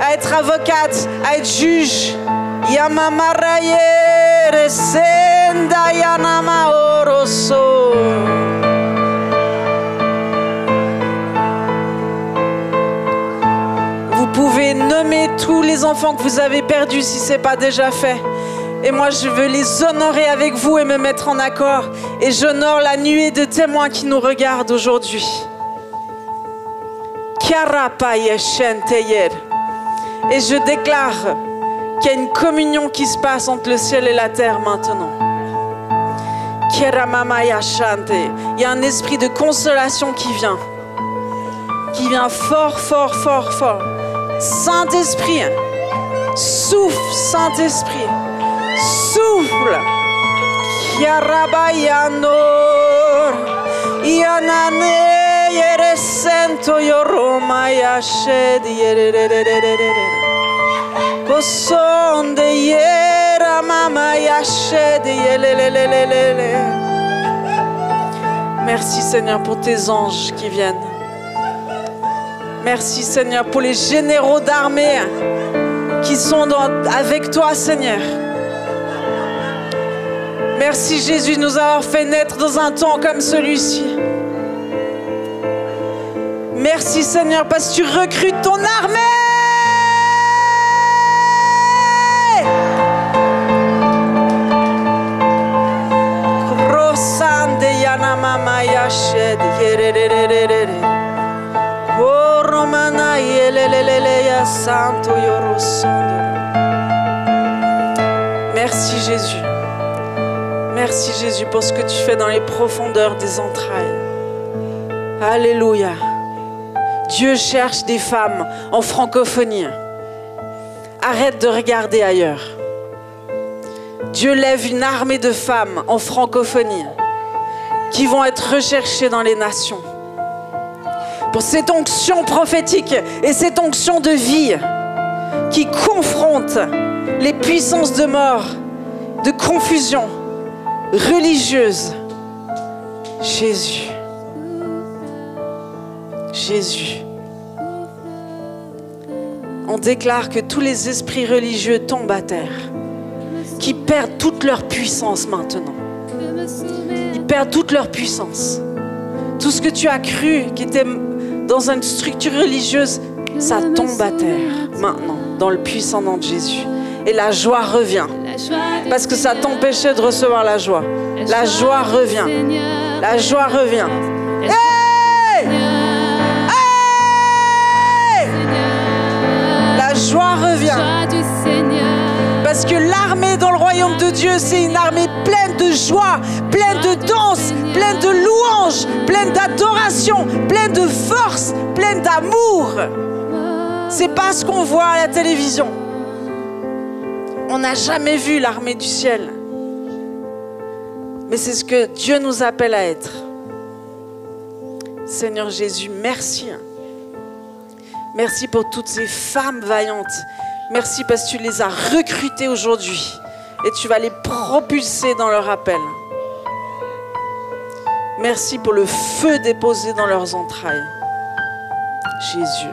à être avocates, à être juges. Vous pouvez nommer tous les enfants que vous avez perdus si ce n'est pas déjà fait. Et moi, je veux les honorer avec vous et me mettre en accord. Et j'honore la nuée de témoins qui nous regardent aujourd'hui. Et je déclare qu'il y a une communion qui se passe entre le ciel et la terre maintenant. Il y a un esprit de consolation qui vient fort, fort, fort, fort. Saint-Esprit, souffle, Saint-Esprit. Souffle. Yarabayano. Yanane yeresento yoroma yashed yererererere. Kosonde yera mama yashed yelelelelele. Merci Seigneur pour tes anges qui viennent. Merci Seigneur pour les généraux d'armée qui sont avec toi Seigneur. Merci Jésus de nous avoir fait naître dans un temps comme celui-ci. Merci Seigneur parce que tu recrutes ton armée. Merci Jésus. Merci Jésus pour ce que tu fais dans les profondeurs des entrailles. Alléluia. Dieu cherche des femmes en francophonie. Arrête de regarder ailleurs. Dieu lève une armée de femmes en francophonie qui vont être recherchées dans les nations. Pour cette onction prophétique et cette onction de vie qui confronte les puissances de mort, de confusion religieuse. Jésus. Jésus. On déclare que tous les esprits religieux tombent à terre, qui perdent toute leur puissance maintenant. Ils perdent toute leur puissance. Tout ce que tu as cru qui était dans une structure religieuse, ça tombe à terre maintenant, dans le puissant nom de Jésus. Et la joie revient. Parce que ça t'empêchait de recevoir la joie. La joie revient. La joie revient. Hey! Hey! La joie revient. Parce que l'armée dans le royaume royaume de Dieu, c'est une armée pleine de joie, pleine de danse, pleine de louanges, pleine d'adoration, pleine de force, pleine d'amour. C'est pas ce qu'on voit à la télévision. On n'a jamais vu l'armée du ciel. Mais c'est ce que Dieu nous appelle à être. Seigneur Jésus, merci. Merci pour toutes ces femmes vaillantes. Merci parce que tu les as recrutées aujourd'hui et tu vas les propulser dans leur appel. Merci pour le feu déposé dans leurs entrailles. Jésus.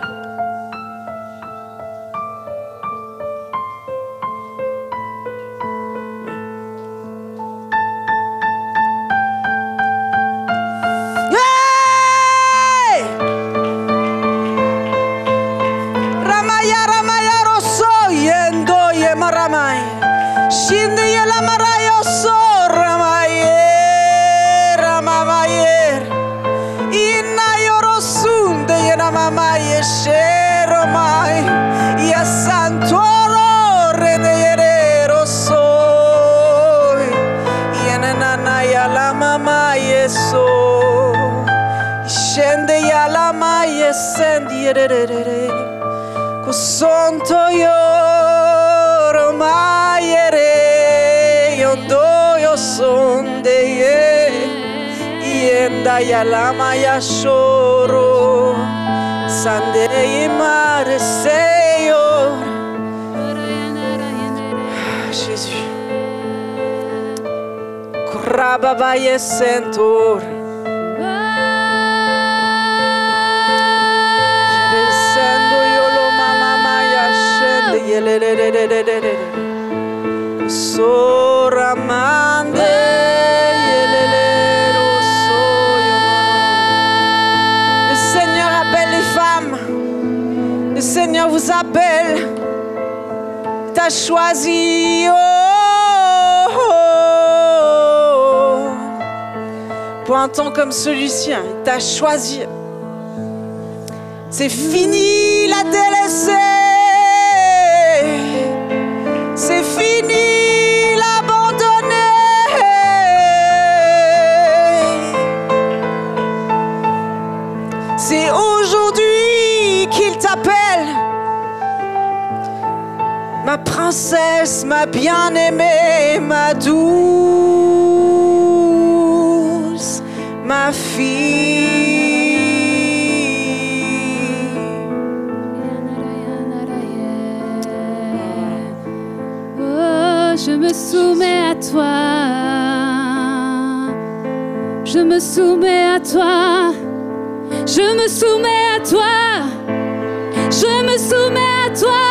Kusonto yoro mayere yondo yosonde yenda yalama yashoro sande imare seyo. Jésus. Kurababa yesentor. Le Seigneur appelle les femmes. Le Seigneur vous appelle. T'as choisi pour un temps comme celui-ci. T'as choisi. C'est fini la délaissée. C'est fini l'abandonner. C'est aujourd'hui qu'il t'appelle. Ma princesse, ma bien-aimée, ma douce, ma fille. Je me soumets à toi, je me soumets à toi, je me soumets à toi, je me soumets à toi,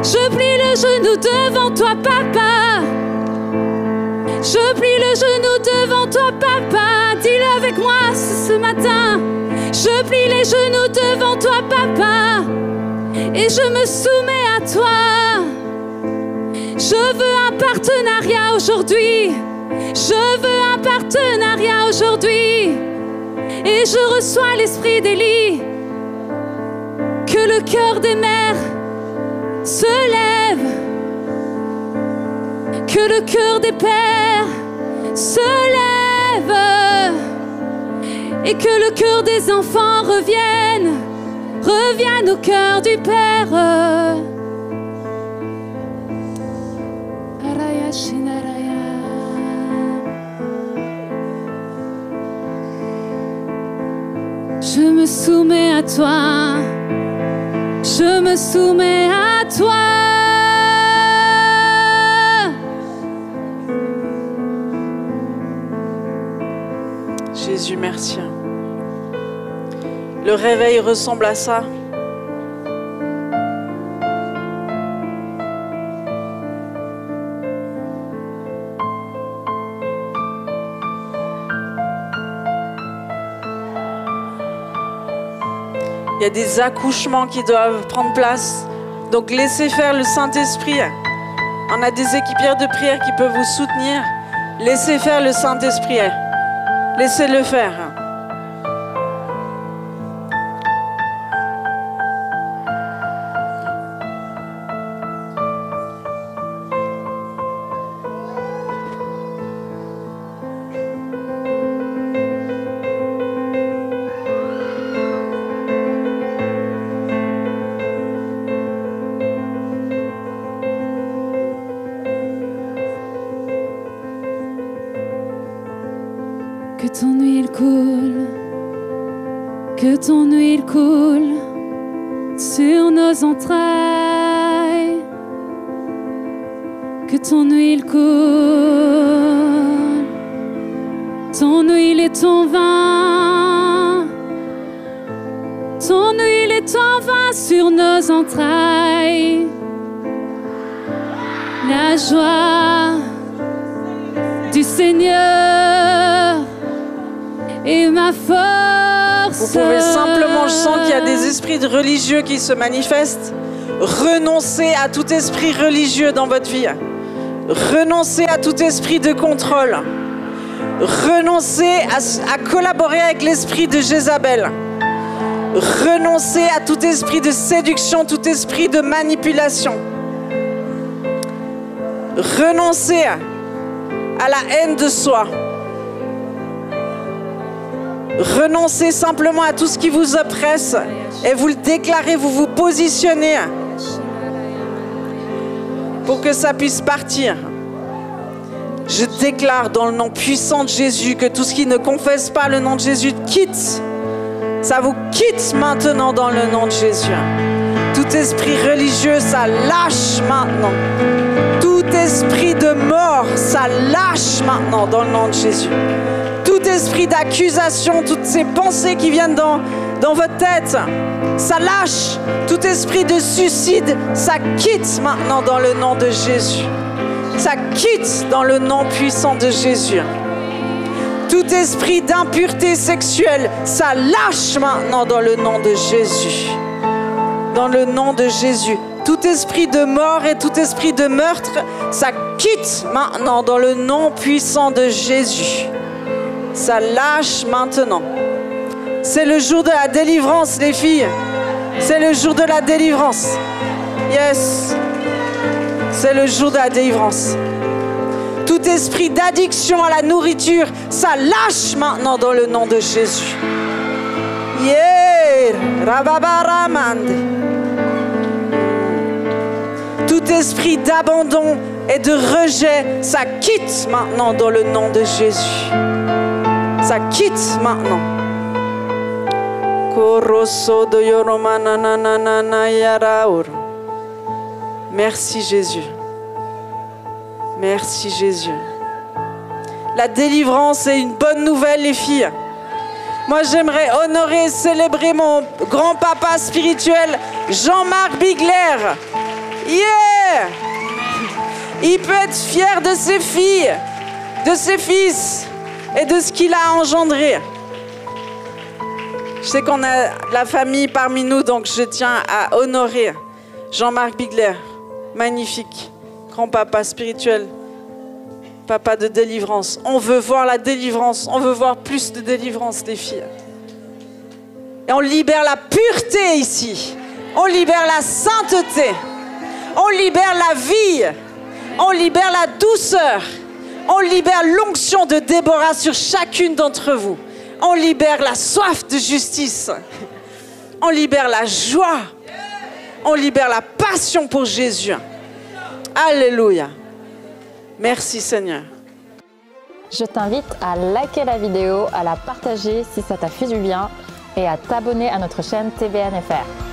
je plie le genou devant toi, papa, je plie le genou devant toi, papa, dis-le avec moi ce matin, je plie les genoux devant toi, papa, et je me soumets à toi. Je veux un partenariat aujourd'hui. Je veux un partenariat aujourd'hui. Et je reçois l'esprit d'Élie. Que le cœur des mères se lève. Que le cœur des pères se lève. Et que le cœur des enfants revienne au cœur du Père. Je me soumets à toi, je me soumets à toi. Jésus, merci. Le réveil ressemble à ça. Il y a des accouchements qui doivent prendre place. Donc laissez faire le Saint-Esprit. On a des équipières de prière qui peuvent vous soutenir. Laissez faire le Saint-Esprit. Laissez-le faire. Que ton huile coule, que ton huile coule sur nos entrailles. Que ton huile coule, ton huile et ton vin, ton huile et ton vin sur nos entrailles. La joie du Seigneur est ma force. Vous pouvez simplement, je sens qu'il y a des esprits de religieux qui se manifestent. Renoncez à tout esprit religieux dans votre vie. Renoncez à tout esprit de contrôle. Renoncez à collaborer avec l'esprit de Jézabel. Renoncez à tout esprit de séduction, tout esprit de manipulation. Renoncez à la haine de soi. Renoncez simplement à tout ce qui vous oppresse et vous le déclarez, vous vous positionnez pour que ça puisse partir. Je déclare dans le nom puissant de Jésus que tout ce qui ne confesse pas le nom de Jésus quitte. Ça vous quitte maintenant dans le nom de Jésus. Tout esprit religieux, ça lâche maintenant. Tout esprit de mort, ça lâche maintenant dans le nom de Jésus. Tout esprit d'accusation, toutes ces pensées qui viennent dans votre tête, ça lâche. Tout esprit de suicide, ça quitte maintenant dans le nom de Jésus. Ça quitte dans le nom puissant de Jésus. Tout esprit d'impureté sexuelle, ça lâche maintenant dans le nom de Jésus. Dans le nom de Jésus. Tout esprit de mort et tout esprit de meurtre, ça quitte maintenant dans le nom puissant de Jésus. Ça lâche maintenant. C'est le jour de la délivrance, les filles. C'est le jour de la délivrance. Yes. C'est le jour de la délivrance. Tout esprit d'addiction à la nourriture, ça lâche maintenant dans le nom de Jésus. Yeah. Rababaramande. Tout esprit d'abandon et de rejet, ça quitte maintenant dans le nom de Jésus. Ça quitte maintenant. Merci Jésus. Merci Jésus. La délivrance est une bonne nouvelle, les filles. Moi, j'aimerais honorer et célébrer mon grand-papa spirituel, Jean-Marc Bigler. Yeah! Il peut être fier de ses filles, de ses fils et de ce qu'il a engendré. Je sais qu'on a la famille parmi nous, donc je tiens à honorer Jean-Marc Bigler. Magnifique, grand-papa spirituel, papa de délivrance. On veut voir la délivrance, on veut voir plus de délivrance, les filles. Et on libère la pureté ici, on libère la sainteté, on libère la vie, on libère la douceur, on libère l'onction de Déborah sur chacune d'entre vous. On libère la soif de justice, on libère la joie, on libère la passion pour Jésus. Alléluia. Merci Seigneur. Je t'invite à liker la vidéo, à la partager si ça t'a fait du bien et à t'abonner à notre chaîne TVNFR.